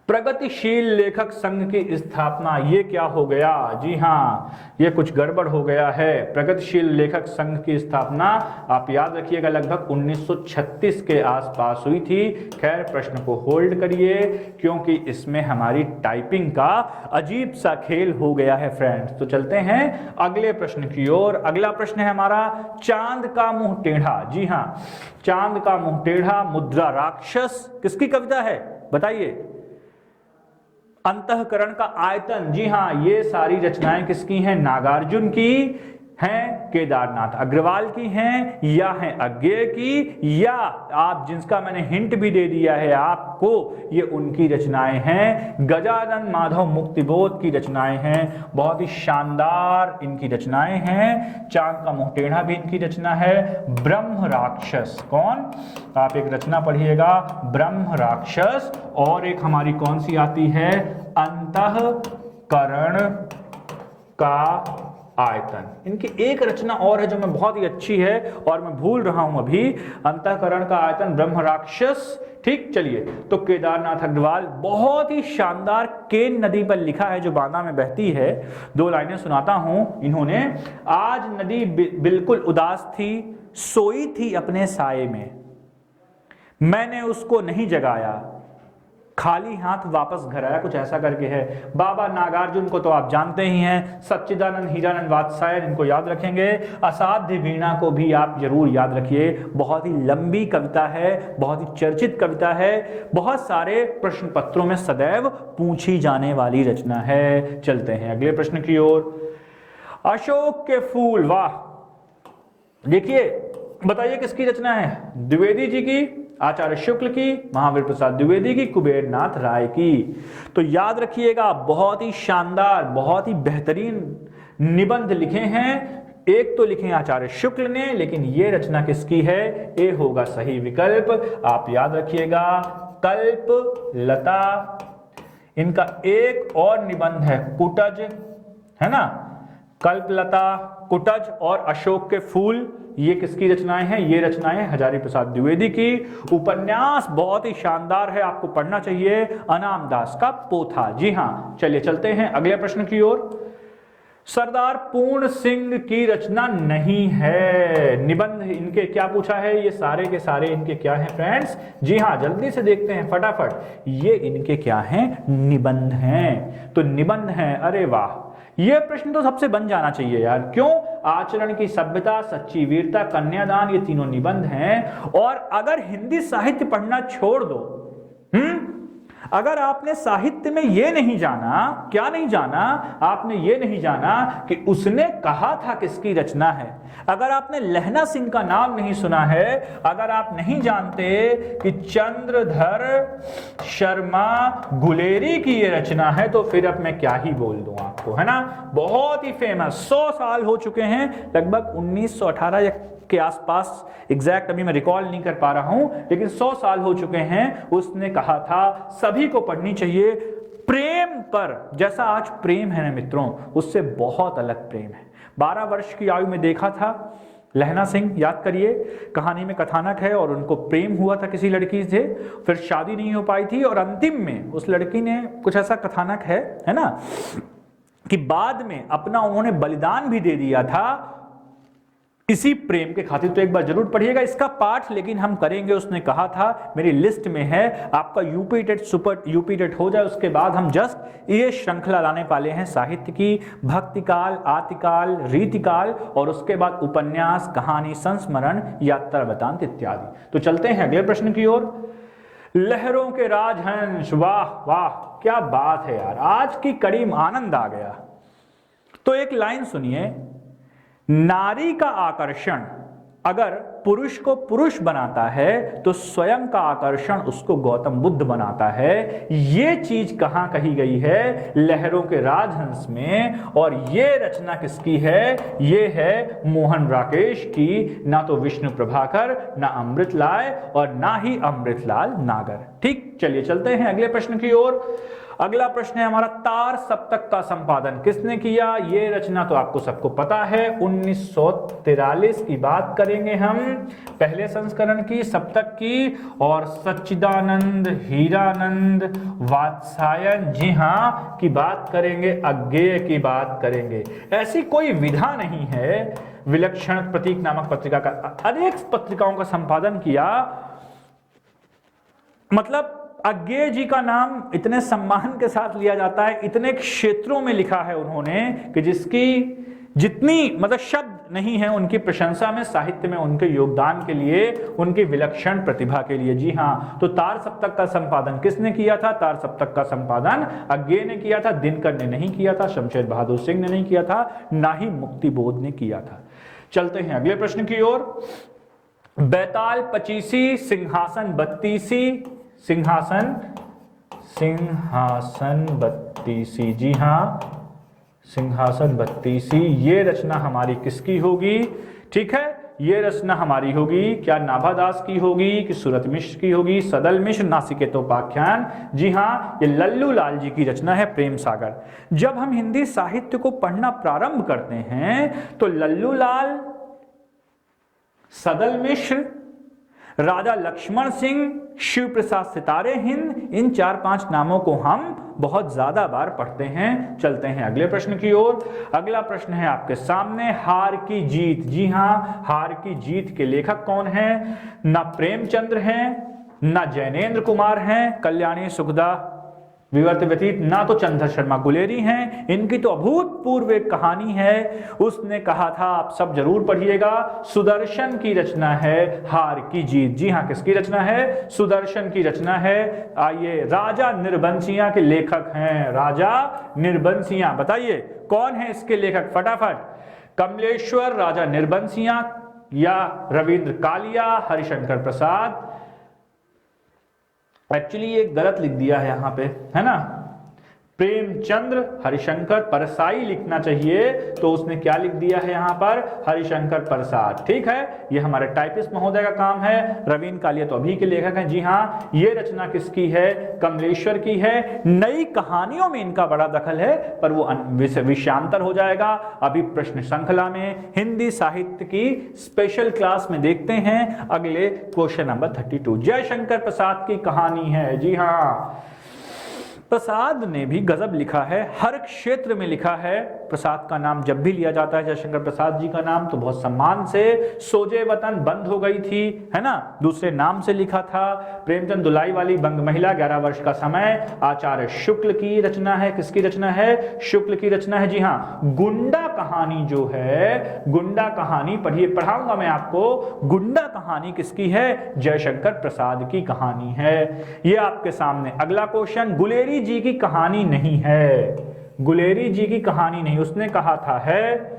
प्रगतिशील लेखक संघ की स्थापना, ये क्या हो गया? जी हाँ, ये कुछ गड़बड़ हो गया है। प्रगतिशील लेखक संघ की स्थापना आप याद रखिएगा लगभग 1936 के आसपास हुई थी। खैर प्रश्न को होल्ड करिए क्योंकि इसमें हमारी टाइपिंग का अजीब सा खेल हो गया है फ्रेंड्स। तो चलते हैं अगले प्रश्न की ओर। अगला प्रश्न है हमारा चांद का मुंह टेढ़ा। जी हाँ, चांद का मुंह टेढ़ा मुद्रा राक्षस किसकी कविता है? बताइए। अंतःकरण का आयतन, जी हाँ, ये सारी रचनाएं किसकी हैं? नागार्जुन की हैं, केदारनाथ अग्रवाल की हैं, या हैं अज्ञेय की, या आप जिसका मैंने हिंट भी दे दिया है आपको, ये उनकी रचनाएं हैं। गजानन माधव मुक्तिबोध की रचनाएं हैं, बहुत ही शानदार इनकी रचनाएं हैं। चांद का मुंह टेढ़ा भी इनकी रचना है। ब्रह्म राक्षस, कौन? आप एक रचना पढ़िएगा, ब्रह्म राक्षस। और एक हमारी कौन सी आती है? अंतःकरण का आयतन। इनकी एक रचना और है जो मैं बहुत ही अच्छी है और मैं भूल रहा हूं अभी। अंतःकरण का आयतन, ब्रह्म राक्षस। ठीक, चलिए। तो केदारनाथ अग्रवाल, बहुत ही शानदार केन नदी पर लिखा है जो बांदा में बहती है। दो लाइनें सुनाता हूं इन्होंने। आज नदी बिल्कुल उदास थी, सोई थी अपने साये में, मैंने उसको नहीं जगाया, खाली हाथ वापस घर आया, कुछ ऐसा करके है। बाबा नागार्जुन को तो आप जानते ही हैं, सच्चिदानंद हीरानंद वात्स्यायन, इनको याद रखेंगे। असाध्य वीणा को भी आप जरूर याद रखिए, बहुत ही लंबी कविता है, बहुत ही चर्चित कविता है, बहुत सारे प्रश्न पत्रों में सदैव पूछी जाने वाली रचना है। चलते हैं अगले प्रश्न की ओर। अशोक के फूल, वाह, देखिए बताइए किसकी रचना है? द्विवेदी जी की, आचार्य शुक्ल की, महावीर प्रसाद द्विवेदी की, कुबेर नाथ राय की। तो याद रखिएगा, बहुत ही शानदार, बहुत ही बेहतरीन निबंध लिखे हैं। एक तो लिखे आचार्य शुक्ल ने, लेकिन ये रचना किसकी है? ए होगा सही विकल्प। आप याद रखिएगा, कल्प लता। इनका एक और निबंध है कुटज, है ना? कल्पलता, कुटज और अशोक के फूल, ये किसकी रचनाएं हैं? ये रचनाएं हजारी प्रसाद द्विवेदी की। उपन्यास बहुत ही शानदार है, आपको पढ़ना चाहिए, अनाम दास का पोथा। जी हां, चलिए चलते हैं अगले प्रश्न की ओर। सरदार पूर्ण सिंह की रचना नहीं है। निबंध इनके क्या पूछा है, ये सारे के सारे इनके क्या हैं फ्रेंड्स? जी हाँ, जल्दी से देखते हैं फटाफट। ये इनके क्या हैं? निबंध हैं। तो निबंध हैं, अरे वाह, ये प्रश्न तो सबसे बन जाना चाहिए यार। क्यों? आचरण की सभ्यता, सच्ची वीरता, कन्यादान, ये तीनों निबंध हैं। और अगर हिंदी साहित्य पढ़ना छोड़ दो, अगर आपने साहित्य में ये नहीं जाना, क्या नहीं जाना, आपने ये नहीं जाना कि उसने कहा था किसकी रचना है, अगर आपने लहना सिंह का नाम नहीं सुना है, अगर आप नहीं जानते कि चंद्रधर शर्मा गुलेरी की ये रचना है, तो फिर अब मैं क्या ही बोल दूं आपको, है ना। बहुत ही फेमस, 100 साल हो चुके हैं, लगभग 1918 या के आसपास, एग्जैक्ट अभी मैं रिकॉल नहीं कर पा रहा हूं, लेकिन 100 साल हो चुके हैं। उसने कहा था सभी को पढ़नी चाहिए, प्रेम पर, जैसा आज प्रेम है ना मित्रों, उससे बहुत अलग प्रेम है। 12 वर्ष की आयु में देखा था लहना सिंह, याद करिए, कहानी में कथानक है, और उनको प्रेम हुआ था किसी लड़की से, फिर शादी नहीं हो पाई थी, और अंतिम में उस लड़की ने, कुछ ऐसा कथानक है ना, कि बाद में अपना उन्होंने बलिदान भी दे दिया था इसी प्रेम के खातिर। तो एक बार जरूर पढ़िएगा इसका पाठ, लेकिन हम करेंगे, उसने कहा था, मेरी लिस्ट में है, आपका UP TET, super UP TET हो जाए उसके बाद हम जस्ट ये श्रृंखला लाने वाले हैं साहित्य की, भक्तिकाल, आतिकाल, रीतिकाल, और उसके बाद उपन्यास, कहानी, संस्मरण, यात्रा वृत्तांत इत्यादि। तो चलते हैं अगले प्रश्न की ओर। लहरों के राजहंस, वाह वाह, क्या बात है यार, आज की कड़ी में आनंद आ गया। तो एक लाइन सुनिए, नारी का आकर्षण अगर पुरुष को पुरुष बनाता है, तो स्वयं का आकर्षण उसको गौतम बुद्ध बनाता है। ये चीज कहां कही गई है? लहरों के राजहंस में। और ये रचना किसकी है? ये है मोहन राकेश की, ना तो विष्णु प्रभाकर, ना अमृतलाल, और ना ही अमृतलाल नागर। ठीक, चलिए चलते हैं अगले प्रश्न की ओर। अगला प्रश्न है हमारा, तार सप्तक का संपादन किसने किया? ये रचना तो आपको सबको पता है, 1943 की बात करेंगे हम, पहले संस्करण की, सप्तक की। और सच्चिदानंद, हीरानंद, वात्सायन, जी हाँ, की बात करेंगे, अज्ञेय की बात करेंगे। ऐसी कोई विधा नहीं है। विलक्षण प्रतीक नामक पत्रिका का, अनेक पत्रिकाओं का संपादन किया, मतलब अज्ञेय जी का नाम इतने सम्मान के साथ लिया जाता है, इतने क्षेत्रों में लिखा है उन्होंने कि जिसकी जितनी मतलब शब्द नहीं है उनकी प्रशंसा में, साहित्य में उनके योगदान के लिए, उनकी विलक्षण प्रतिभा के लिए। जी हाँ, तो तार सप्तक का संपादन किसने किया था? तार सप्तक का संपादन अज्ञेय ने किया था, दिनकर ने नहीं किया था, शमशेर बहादुर सिंह ने नहीं किया था, ना ही मुक्तिबोध ने किया था। चलते हैं अगले प्रश्न की ओर। बैताल 25, सिंहासन 32, सिंहासन 32, जी हाँ, सिंहासन 32, ये रचना हमारी किसकी होगी? ठीक है, ये रचना हमारी होगी, क्या नाभादास की होगी कि सूरत मिश्र की होगी? सदल मिश्र, नासिकेतोपाख्यान, जी हाँ, ये लल्लू लाल जी की रचना है, प्रेम सागर। जब हम हिंदी साहित्य को पढ़ना प्रारंभ करते हैं तो लल्लू लाल, सदल मिश्र, राजा लक्ष्मण सिंह, शिव प्रसाद सितारे हिंद, इन 4-5 नामों को हम बहुत ज्यादा बार पढ़ते हैं। चलते हैं अगले प्रश्न की ओर। अगला प्रश्न है आपके सामने, हार की जीत। जी हाँ, हार की जीत के लेखक कौन हैं? ना प्रेमचंद्र हैं, ना जैनेन्द्र कुमार हैं, कल्याणी सुखदा विवर्त व्यतीत, ना तो चंद्र शर्मा गुलेरी हैं। इनकी तो अभूतपूर्व एक कहानी है, उसने कहा था, आप सब जरूर पढ़िएगा, सुदर्शन की रचना है हार की जीत। जी हाँ, किसकी रचना है? सुदर्शन की रचना है। आइए, राजा निर्बंसिया के लेखक हैं, राजा निर्बंसिया, बताइए कौन है इसके लेखक फटाफट? कमलेश्वर राजा निर्बंसिया या रविंद्र कालिया, हरिशंकर प्रसाद। एक्चुअली ये गलत लिख दिया है यहां पे, है ना, प्रेमचंद्र हरिशंकर परसाई लिखना चाहिए, तो उसने क्या लिख दिया है यहां पर? हरिशंकर प्रसाद। ठीक है, ये हमारे टाइपिस्ट महोदय का काम है। रवीन कालिया तो अभी के लेखक हैं। जी हाँ, ये रचना किसकी है? कमलेश्वर की है। नई कहानियों में इनका बड़ा दखल है, पर वो विषयांतर हो जाएगा। अभी प्रश्न श्रृंखला में हिंदी साहित्य की स्पेशल क्लास में देखते हैं अगले क्वेश्चन नंबर 32। जयशंकर प्रसाद की कहानी है। जी हाँ, प्रसाद ने भी गजब लिखा है, हर क्षेत्र में लिखा है। प्रसाद का नाम जब भी लिया जाता है, जयशंकर प्रसाद जी का नाम, तो बहुत सम्मान से। सोजे वतन बंद हो गई थी, है ना, दूसरे नाम से लिखा था। प्रेमचंद दुलाई वाली बंग महिला, 11 वर्ष का समय, आचार्य शुक्ल की रचना है। किसकी रचना है? शुक्ल की रचना है, जी हाँ। गुंडा कहानी जो है, गुंडा कहानी पढ़िए, पढ़ाऊंगा मैं आपको। गुंडा कहानी किसकी है? जयशंकर प्रसाद की कहानी है। ये आपके सामने अगला क्वेश्चन, गुलेरी जी की कहानी नहीं है। गुलेरी जी की कहानी नहीं, उसने कहा था है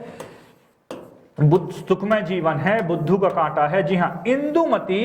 सुखमय जीवन है, बुद्धू का कांटा है। जी हाँ, इंदुमती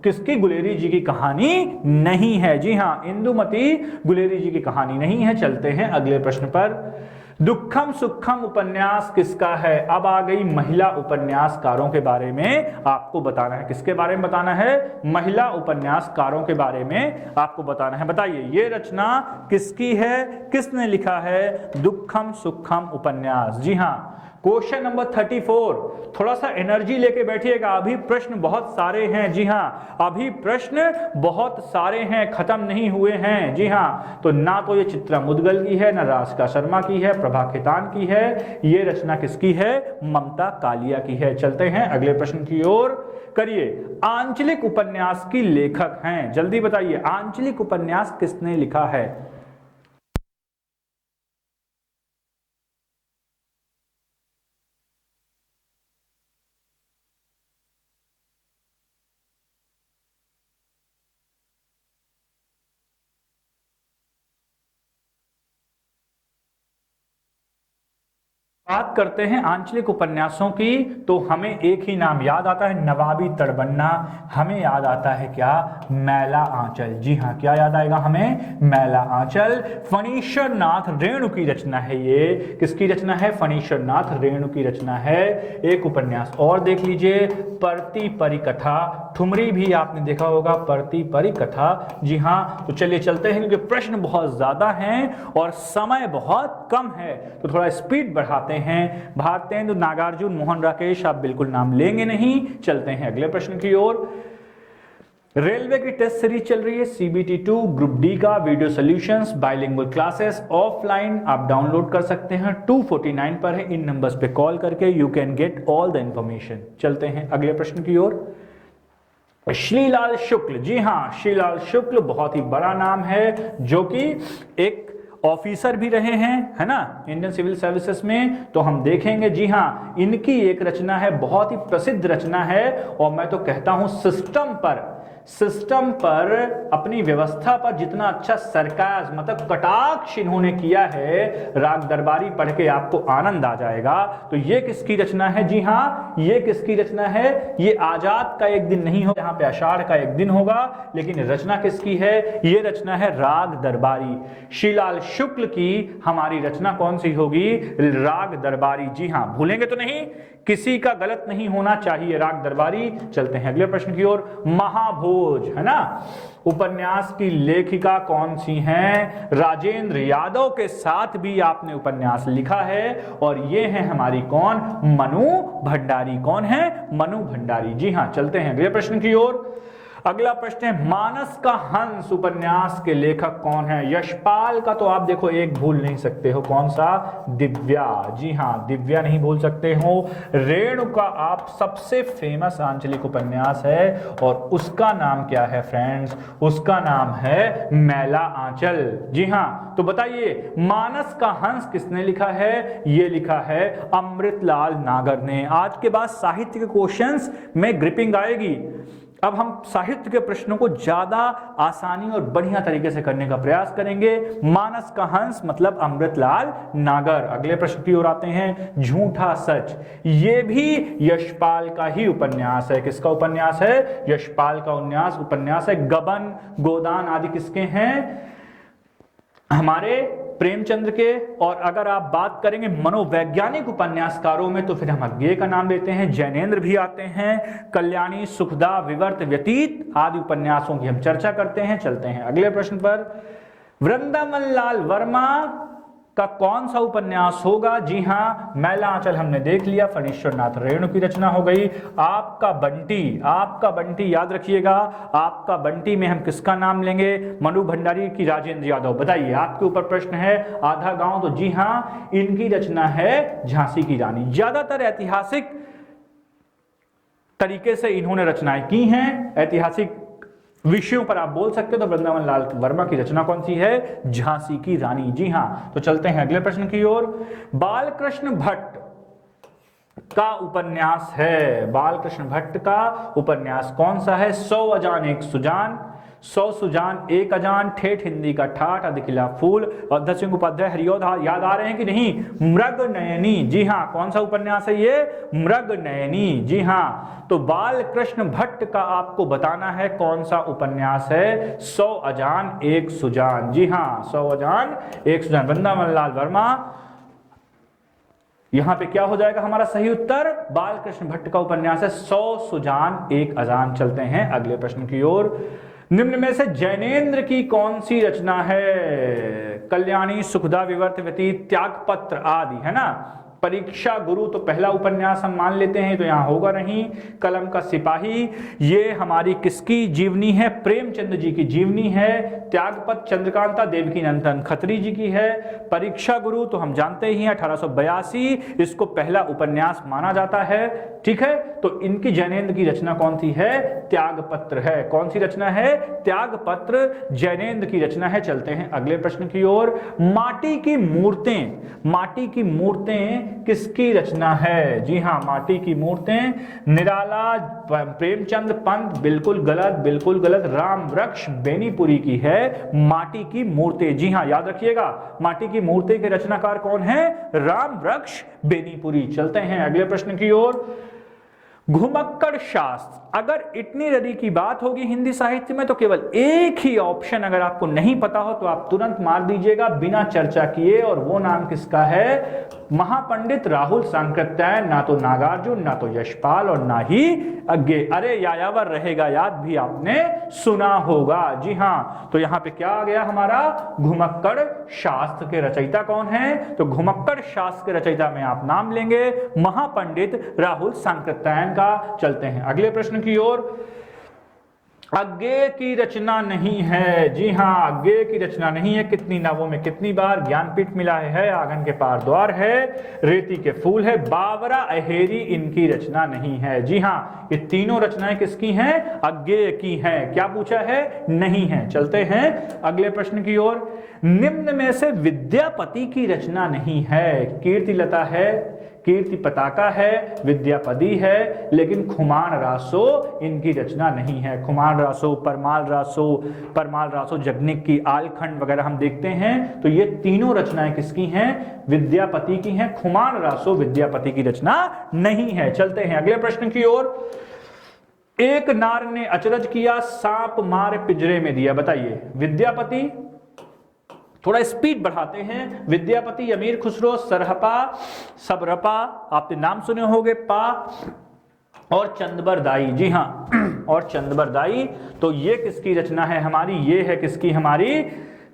किसकी? गुलेरी जी की कहानी नहीं है। जी हाँ, इंदुमती गुलेरी जी की कहानी नहीं है। चलते हैं अगले प्रश्न पर। दुखम सुखम उपन्यास किसका है? अब आ गई महिला उपन्यासकारों के बारे में आपको बताना है। किसके बारे में बताना है? महिला उपन्यासकारों के बारे में आपको बताना है। बताइए, ये रचना किसकी है? किसने लिखा है दुखम सुखम उपन्यास? जी हाँ, क्वेश्चन नंबर 34। थोड़ा सा एनर्जी लेके बैठिएगा, अभी प्रश्न बहुत सारे हैं। जी हाँ, अभी प्रश्न बहुत सारे हैं, खत्म नहीं हुए हैं। जी हाँ, तो ना तो ये चित्रा मुदगल की है, ना राधिका शर्मा की है, प्रभा खेतान की है। ये रचना किसकी है? ममता कालिया की है। चलते हैं अगले प्रश्न की ओर। करिए, आंचलिक उपन्यास की लेखक हैं, जल्दी बताइए, आंचलिक उपन्यास किसने लिखा है? बात करते हैं आंचलिक उपन्यासों की, तो हमें एक ही नाम याद आता है, नवाबी तड़बन्ना। हमें याद आता है क्या? मैला आंचल। जी हाँ, क्या याद आएगा हमें? मैला आंचल। फणीश्वर नाथ रेणु की रचना है। ये किसकी रचना है? फणीश्वर नाथ रेणु की रचना है। एक उपन्यास और देख लीजिए, परती परिकथा। ठुमरी भी आपने देखा होगा, परती परिकथा। जी हाँ, तो चलिए चलते हैं, क्योंकि प्रश्न बहुत ज्यादा हैं और समय बहुत कम है, तो थोड़ा स्पीड बढ़ाते हैं। भारतेंदु नागार्जुन मोहन राकेश, आप बिल्कुल नाम लेंगे नहीं। चलते हैं अगले प्रश्न की ओर। रेलवे की टेस्ट सीरीज चल रही है, CBT 2 ग्रुप डी का video solutions bilingual classes offline आप डाउनलोड कर सकते हैं। 249 पर है, इन नंबर्स पे कॉल करके you can get all the information. चलते हैं अगले प्रश्न की ओर। श्रीलाल शुक्ल, जी हाँ, श्रीलाल शुक्ल बहुत ही बड़ा नाम है, जो कि एक ऑफिसर भी रहे हैं, है ना, इंडियन सिविल सर्विसेज में। तो हम देखेंगे, जी हाँ, इनकी एक रचना है, बहुत ही प्रसिद्ध रचना है, और मैं तो कहता हूं सिस्टम पर अपनी व्यवस्था पर जितना अच्छा सरकार मतलब कटाक्ष इन्होंने किया है, राग दरबारी पढ़ के आपको आनंद आ जाएगा। तो ये किसकी रचना है? जी हाँ, ये किसकी रचना है? ये आजाद का एक दिन नहीं होगा, यहाँ पे आषाढ़ का एक दिन होगा, लेकिन रचना किसकी है? ये रचना है राग दरबारी। श्रीलाल शुक्ल की हमारी रचना कौन सी होगी? राग दरबारी। जी हाँ, भूलेंगे तो नहीं, किसी का गलत नहीं होना चाहिए, राग दरबारी। चलते हैं अगले प्रश्न की ओर। महाभोज, है ना, उपन्यास की लेखिका कौन सी हैं? राजेंद्र यादव के साथ भी आपने उपन्यास लिखा है, और ये हैं हमारी कौन? मनु भंडारी। कौन है? मनु भंडारी। जी हाँ, चलते हैं अगले प्रश्न की ओर। अगला प्रश्न है, मानस का हंस उपन्यास के लेखक कौन है? यशपाल का तो आप देखो एक भूल नहीं सकते हो, कौन सा? दिव्या। जी हाँ, दिव्या नहीं भूल सकते हो। रेणु का आप सबसे फेमस आंचलिक उपन्यास है, और उसका नाम क्या है फ्रेंड्स? उसका नाम है मैला आंचल। जी हाँ, तो बताइए, मानस का हंस किसने लिखा है? ये लिखा है अमृतलाल नागर ने। आज के बाद साहित्य के क्वेश्चंस में ग्रिपिंग आएगी। अब हम साहित्य के प्रश्नों को ज्यादा आसानी और बढ़िया तरीके से करने का प्रयास करेंगे। मानस का हंस मतलब अमृतलाल नागर। अगले प्रश्न की ओर आते हैं। झूठा सच, ये भी यशपाल का ही उपन्यास है। किसका उपन्यास है? यशपाल का उपन्यास है। गबन गोदान आदि किसके हैं? हमारे प्रेमचंद्र के। और अगर आप बात करेंगे मनोवैज्ञानिक उपन्यासकारों में, तो फिर हम अज्ञेय का नाम लेते हैं, जैनेन्द्र भी आते हैं, कल्याणी, सुखदा, विवर्त, व्यतीत आदि उपन्यासों की हम चर्चा करते हैं। चलते हैं अगले प्रश्न पर। वृंदावन लाल वर्मा का कौन सा उपन्यास होगा? जी हां, मैला आंचल हमने देख लिया, फणीश्वर नाथ रेणु की रचना हो गई। आपका बंटी याद रखिएगा, आपका बंटी में हम किसका नाम लेंगे? मनु भंडारी की राजेंद्र यादव। बताइए, आपके ऊपर प्रश्न है आधा गांव, तो जी हां, इनकी रचना है झांसी की रानी। ज्यादातर ऐतिहासिक तरीके से इन्होंने रचनाएं की हैं, ऐतिहासिक विषयों पर आप बोल सकते हो। तो वृंदावन लाल वर्मा की रचना कौन सी है? झांसी की रानी। जी हां, तो चलते हैं अगले प्रश्न की ओर। बालकृष्ण भट्ट का उपन्यास है, बालकृष्ण भट्ट का उपन्यास कौन सा है? 100 अजान एक सुजान, 100 सुजान एक अजान, ठेठ हिंदी का ठाठ, अधिखिला फूल, और दक्षिण उपाध्याय हरियोध। याद आ रहे हैं कि नहीं? मृग नयनी। जी हां, कौन सा उपन्यास है ये? मृग नयनी। जी हां, तो बालकृष्ण भट्ट का आपको बताना है कौन सा उपन्यास है? 100 अजान एक सुजान। जी हां, 100 अजान एक सुजान, वृंदावन लाल वर्मा। यहां पे क्या हो जाएगा हमारा सही उत्तर? बालकृष्ण भट्ट का उपन्यास है 100 सुजान एक अजान। चलते हैं अगले प्रश्न की ओर। निम्न में से जैनेन्द्र की कौन सी रचना है? कल्याणी, सुखदा, विवर्त, व्यतीत, त्यागपत्र आदि, है ना। परीक्षा गुरु तो पहला उपन्यास हम मान लेते हैं, तो यहां होगा नहीं। कलम का सिपाही, ये हमारी किसकी जीवनी है? प्रेमचंद जी की जीवनी है। त्यागपत चंद्रकांता देवकी नंदन खत्री जी की है। परीक्षा गुरु तो हम जानते ही हैं 1882, इसको पहला उपन्यास माना जाता है। ठीक है, तो इनकी जैनेन्द्र की रचना कौन सी है? त्यागपत्र है। कौन सी रचना है? त्यागपत्र जैनेन्द्र की रचना है। चलते हैं अगले प्रश्न की ओर। माटी की मूर्तें किसकी रचना है? जी हां, माटी की मूर्तें निराला, प्रेमचंद पंत, बिल्कुल गलत, राम वृक्ष बेनीपुरी की है माटी की मूर्तें। जी हां, याद रखिएगा, माटी की मूर्तें के रचनाकार कौन है? राम वृक्ष बेनीपुरी। चलते हैं अगले प्रश्न की ओर। घुमक्कड़ शास्त्र, अगर इतनी रदी की बात होगी हिंदी साहित्य में, तो केवल एक ही ऑप्शन अगर आपको नहीं पता हो तो आप तुरंत मार दीजिएगा बिना चर्चा किए, और वो नाम किसका है? महापंडित राहुल सांकृत्यायन। ना तो नागार्जुन, ना तो यशपाल, और ना ही अज्ञे। अरे यायावर रहेगा, याद भी आपने सुना होगा। जी हां, तो यहां पे क्या आ गया हमारा? घुमक्कड़ शास्त्र के रचयिता कौन है? तो घुमक्कड़ शास्त्र के रचयिता में आप नाम लेंगे महापंडित राहुल सांकृत्यायन का। चलते हैं अगले प्रश्न की ओर। अज्ञेय की रचना नहीं है। जी हां, अज्ञेय की रचना नहीं है। कितनी नावों में कितनी बार ज्ञानपीठ मिला है, आंगन के पार द्वार है, रेती के फूल है, बावरा अहेरी इनकी रचना नहीं है। जी हां, ये तीनों रचनाएं किसकी हैं? अज्ञेय की हैं। क्या पूछा है? नहीं है। चलते हैं अगले प्रश्न की ओर। निम्न में से विद्यापति की रचना नहीं है। कीर्तिलता है, कीर्ति पताका है, विद्यापति है, लेकिन खुमान रासो इनकी रचना नहीं है। खुमान रासो, परमाल रासो, जगनिक की आलखंड वगैरह हम देखते हैं, तो ये तीनों रचनाएं किसकी हैं? विद्यापति की हैं। खुमान रासो विद्यापति की रचना नहीं है। चलते हैं अगले प्रश्न की ओर। एक नार ने अचरज किया, सांप मार पिंजरे में दिया। बताइए, विद्यापति, थोड़ा स्पीड बढ़ाते हैं। विद्यापति, अमीर खुसरो, सरहपा, सबरपा, आपने नाम सुने होंगे, पा, और चंदबरदाई। जी हां, और चंदबरदाई। तो ये किसकी रचना है हमारी? ये है किसकी? हमारी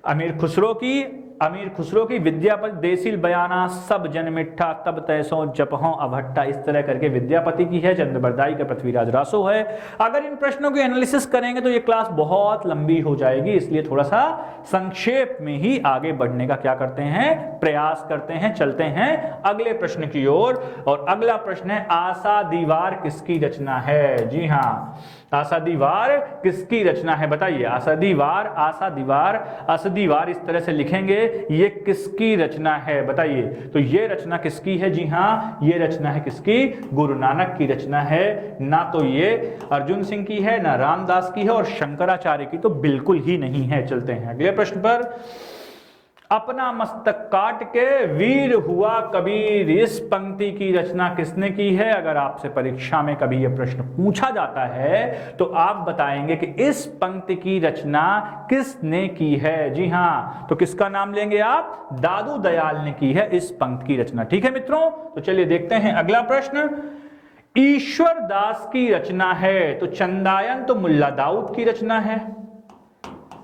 अमीर खुसरो की। अमीर खुसरो की विद्यापति, देसिल बयाना, सब जन मिठा, तब तैसो जपहों अभट्टा, इस तरह करके विद्यापति की है। चंद्रबरदाई का पृथ्वीराज रासो है। अगर इन प्रश्नों के एनालिसिस करेंगे तो ये क्लास बहुत लंबी हो जाएगी, इसलिए थोड़ा सा संक्षेप में ही आगे बढ़ने का क्या करते हैं? प्रयास करते हैं। चलते हैं अगले प्रश्न की ओर, और अगला प्रश्न है आशा दीवार किसकी रचना है? जी हां, आशा दीवार किसकी रचना है? बताइए, आशा दीवार इस तरह से लिखेंगे, ये किसकी रचना है? बताइए, तो ये रचना किसकी है? जी हां, ये रचना है किसकी? गुरु नानक की रचना है। ना तो ये अर्जुन सिंह की है, ना रामदास की है, और शंकराचार्य की तो बिल्कुल ही नहीं है। चलते हैं अगले प्रश्न पर। अपना मस्तक काट के वीर हुआ कबीर, इस पंक्ति की रचना किसने की है? अगर आपसे परीक्षा में कभी यह प्रश्न पूछा जाता है तो आप बताएंगे कि इस पंक्ति की रचना किसने की है। जी हां, तो किसका नाम लेंगे आप? दादू दयाल ने की है इस पंक्ति की रचना। ठीक है मित्रों, तो चलिए देखते हैं अगला प्रश्न। ईश्वर दास की रचना है, तो चंदायन तो मुल्ला दाऊद की रचना है।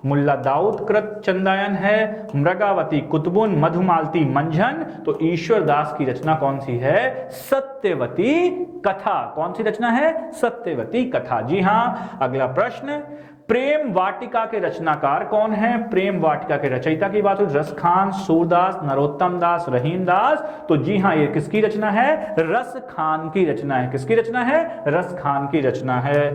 मुल्ला दाऊद कृत चंदायन है, मृगावती कुतुबुन, मधुमालती मंझन। तो ईश्वर दास की रचना कौन सी है? सत्यवती कथा। कौन सी रचना है? सत्यवती कथा। जी हां। अगला प्रश्न, प्रेम वाटिका के रचनाकार कौन है? प्रेम वाटिका के रचयिता की बात हुई, रस खान, सूरदास, नरोत्तम दास, रहीम दास। तो जी हां, ये किसकी रचना है? रस खान की रचना है। किसकी रचना है? रस खान की रचना है।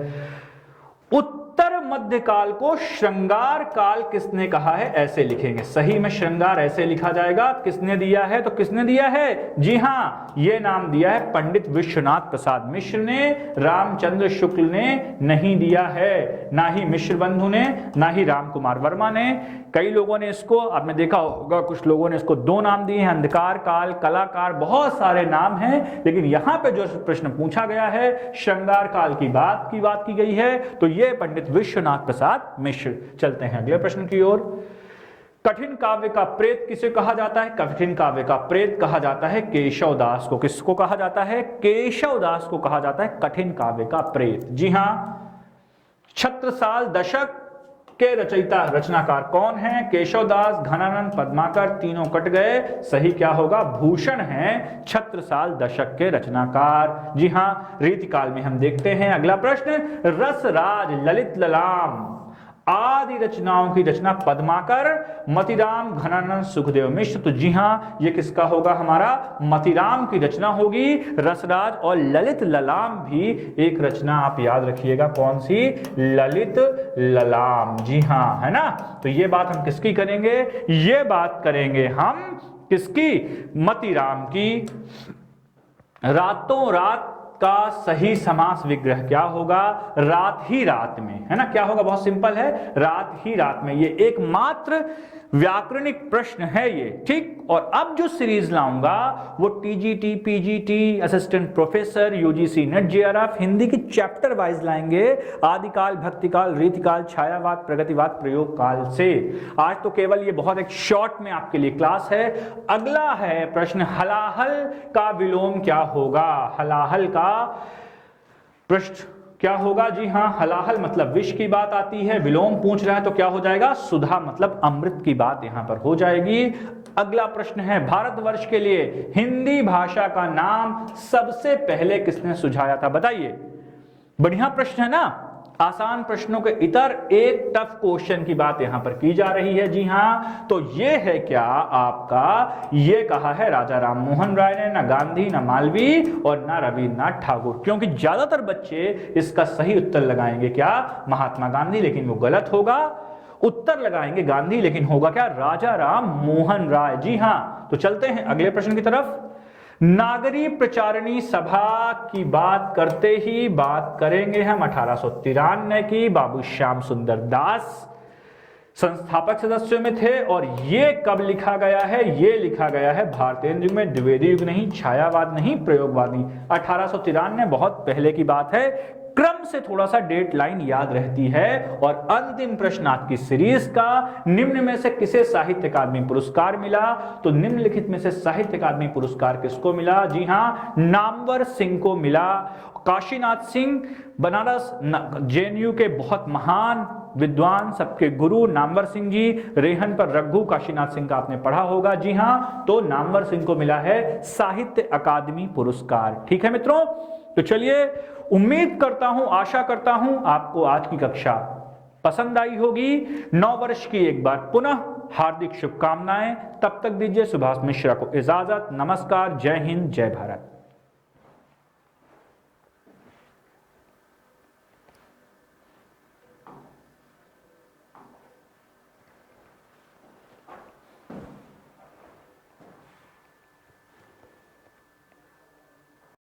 उत्तर मध्यकाल को श्रृंगार काल किसने कहा है? ऐसे लिखेंगे। सही में श्रृंगार ऐसे लिखा जाएगा। किसने दिया है? तो किसने दिया है? जी हां, ये नाम दिया है पंडित विश्वनाथ प्रसाद मिश्र ने, रामचंद्र शुक्ल ने नहीं दिया है, ना ही मिश्र बंधु ने, ना ही राम कुमार वर्मा ने। कई लोगों ने इसको, आपने देखा होगा कुछ लोगों ने इसको दो नाम दिए हैं, अंधकार काल, कलाकार, बहुत सारे नाम हैं, लेकिन यहां पे जो प्रश्न पूछा गया है श्रृंगार काल की बात की गई है, तो ये पंडित विश्वनाथ प्रसाद मिश्र। चलते हैं अगले प्रश्न की ओर। कठिन काव्य का प्रेत किसे कहा जाता है? कठिन काव्य का प्रेत कहा जाता है केशव दास को। किसको कहा जाता है? केशव दास को कहा जाता है कठिन काव्य का प्रेत। जी हां। छत्रसाल दशक के रचयिता रचनाकार कौन है? केशवदास, घनानंद, पद्माकर, तीनों कट गए। सही क्या होगा? भूषण है छत्रसाल दशक के रचनाकार। जी हां। रीतिकाल में हम देखते हैं। अगला प्रश्न, रसराज, ललित ललाम आदि रचनाओं की रचना पद्माकर, मतिराम, घनानंद, सुखदेव मिश्र। तो जी हां, ये किसका होगा? हमारा मतिराम की रचना होगी। रसराज और ललित ललाम भी एक रचना, आप याद रखिएगा कौन सी? ललित ललाम। जी हां, है ना। तो ये बात हम किसकी करेंगे? ये बात करेंगे हम किसकी? मतिराम की। रातों रात का सही समास विग्रह क्या होगा? रात ही रात में, है ना। क्या होगा? बहुत सिंपल है, रात ही रात में। ये एकमात्र व्याकरणिक प्रश्न है ये, ठीक। और अब जो सीरीज लाऊंगा वो TGT, PGT, assistant professor, UGC net JRF, Hindi की चैप्टर वाइज लाएंगे, आदिकाल, भक्तिकाल, रीतिकाल, छायावाद, प्रगतिवाद, प्रयोग काल से। आज तो केवल ये बहुत एक शॉर्ट में आपके लिए क्लास है। अगला है प्रश्न, हलाहल का विलोम क्या होगा? हलाहल का पृष्ठ क्या होगा? जी हां, हलाहल मतलब विष की बात आती है, विलोम पूछ रहा है तो क्या हो जाएगा? सुधा मतलब अमृत की बात यहां पर हो जाएगी। अगला प्रश्न है, भारतवर्ष के लिए हिंदी भाषा का नाम सबसे पहले किसने सुझाया था? बताइए। बढ़िया प्रश्न है ना। आसान प्रश्नों के इतर एक टफ क्वेश्चन की बात यहां पर की जा रही है। जी हां, तो ये है क्या आपका? ये कहा है राजा राम मोहन राय ने, ना गांधी, ना मालवीय और ना रविन्द्रनाथ ठाकुर। क्योंकि ज्यादातर बच्चे इसका सही उत्तर लगाएंगे क्या? महात्मा गांधी, लेकिन वो गलत होगा। उत्तर लगाएंगे गांधी, लेकिन होगा क्या? राजा राम मोहन राय। जी हां। तो चलते हैं अगले प्रश्न की तरफ। नागरी प्रचारणी सभा की बात करते ही बात करेंगे हम 1893 की। बाबू श्याम सुंदर दास संस्थापक सदस्यों में थे। और ये कब लिखा गया है? ये लिखा गया है भारतेंद्र युग में, द्विवेदी युग नहीं, छायावाद नहीं, प्रयोगवाद नहीं। 1893 बहुत पहले की बात है। क्रम से थोड़ा सा डेट लाइन याद रहती है। और अंतिम प्रश्न आज की सीरीज का, निम्न में से किसे साहित्य अकादमी पुरस्कार मिला? तो निम्नलिखित में से साहित्य अकादमी पुरस्कार किसको मिला? जी हां, नामवर सिंह को मिला। काशीनाथ सिंह, बनारस जेएनयू के बहुत महान विद्वान, सबके गुरु नामवर सिंह जी। रेहन पर रघु काशीनाथ सिंह का आपने पढ़ा होगा। जी हां, तो नामवर सिंह को मिला है साहित्य अकादमी पुरस्कार। ठीक है मित्रों, तो चलिए, उम्मीद करता हूं, आशा करता हूं आपको आज की कक्षा पसंद आई होगी। 9 वर्ष की एक बार पुनः हार्दिक शुभकामनाएं। तब तक दीजिए सुभाष मिश्रा को इजाजत। नमस्कार, जय हिंद, जय भारत।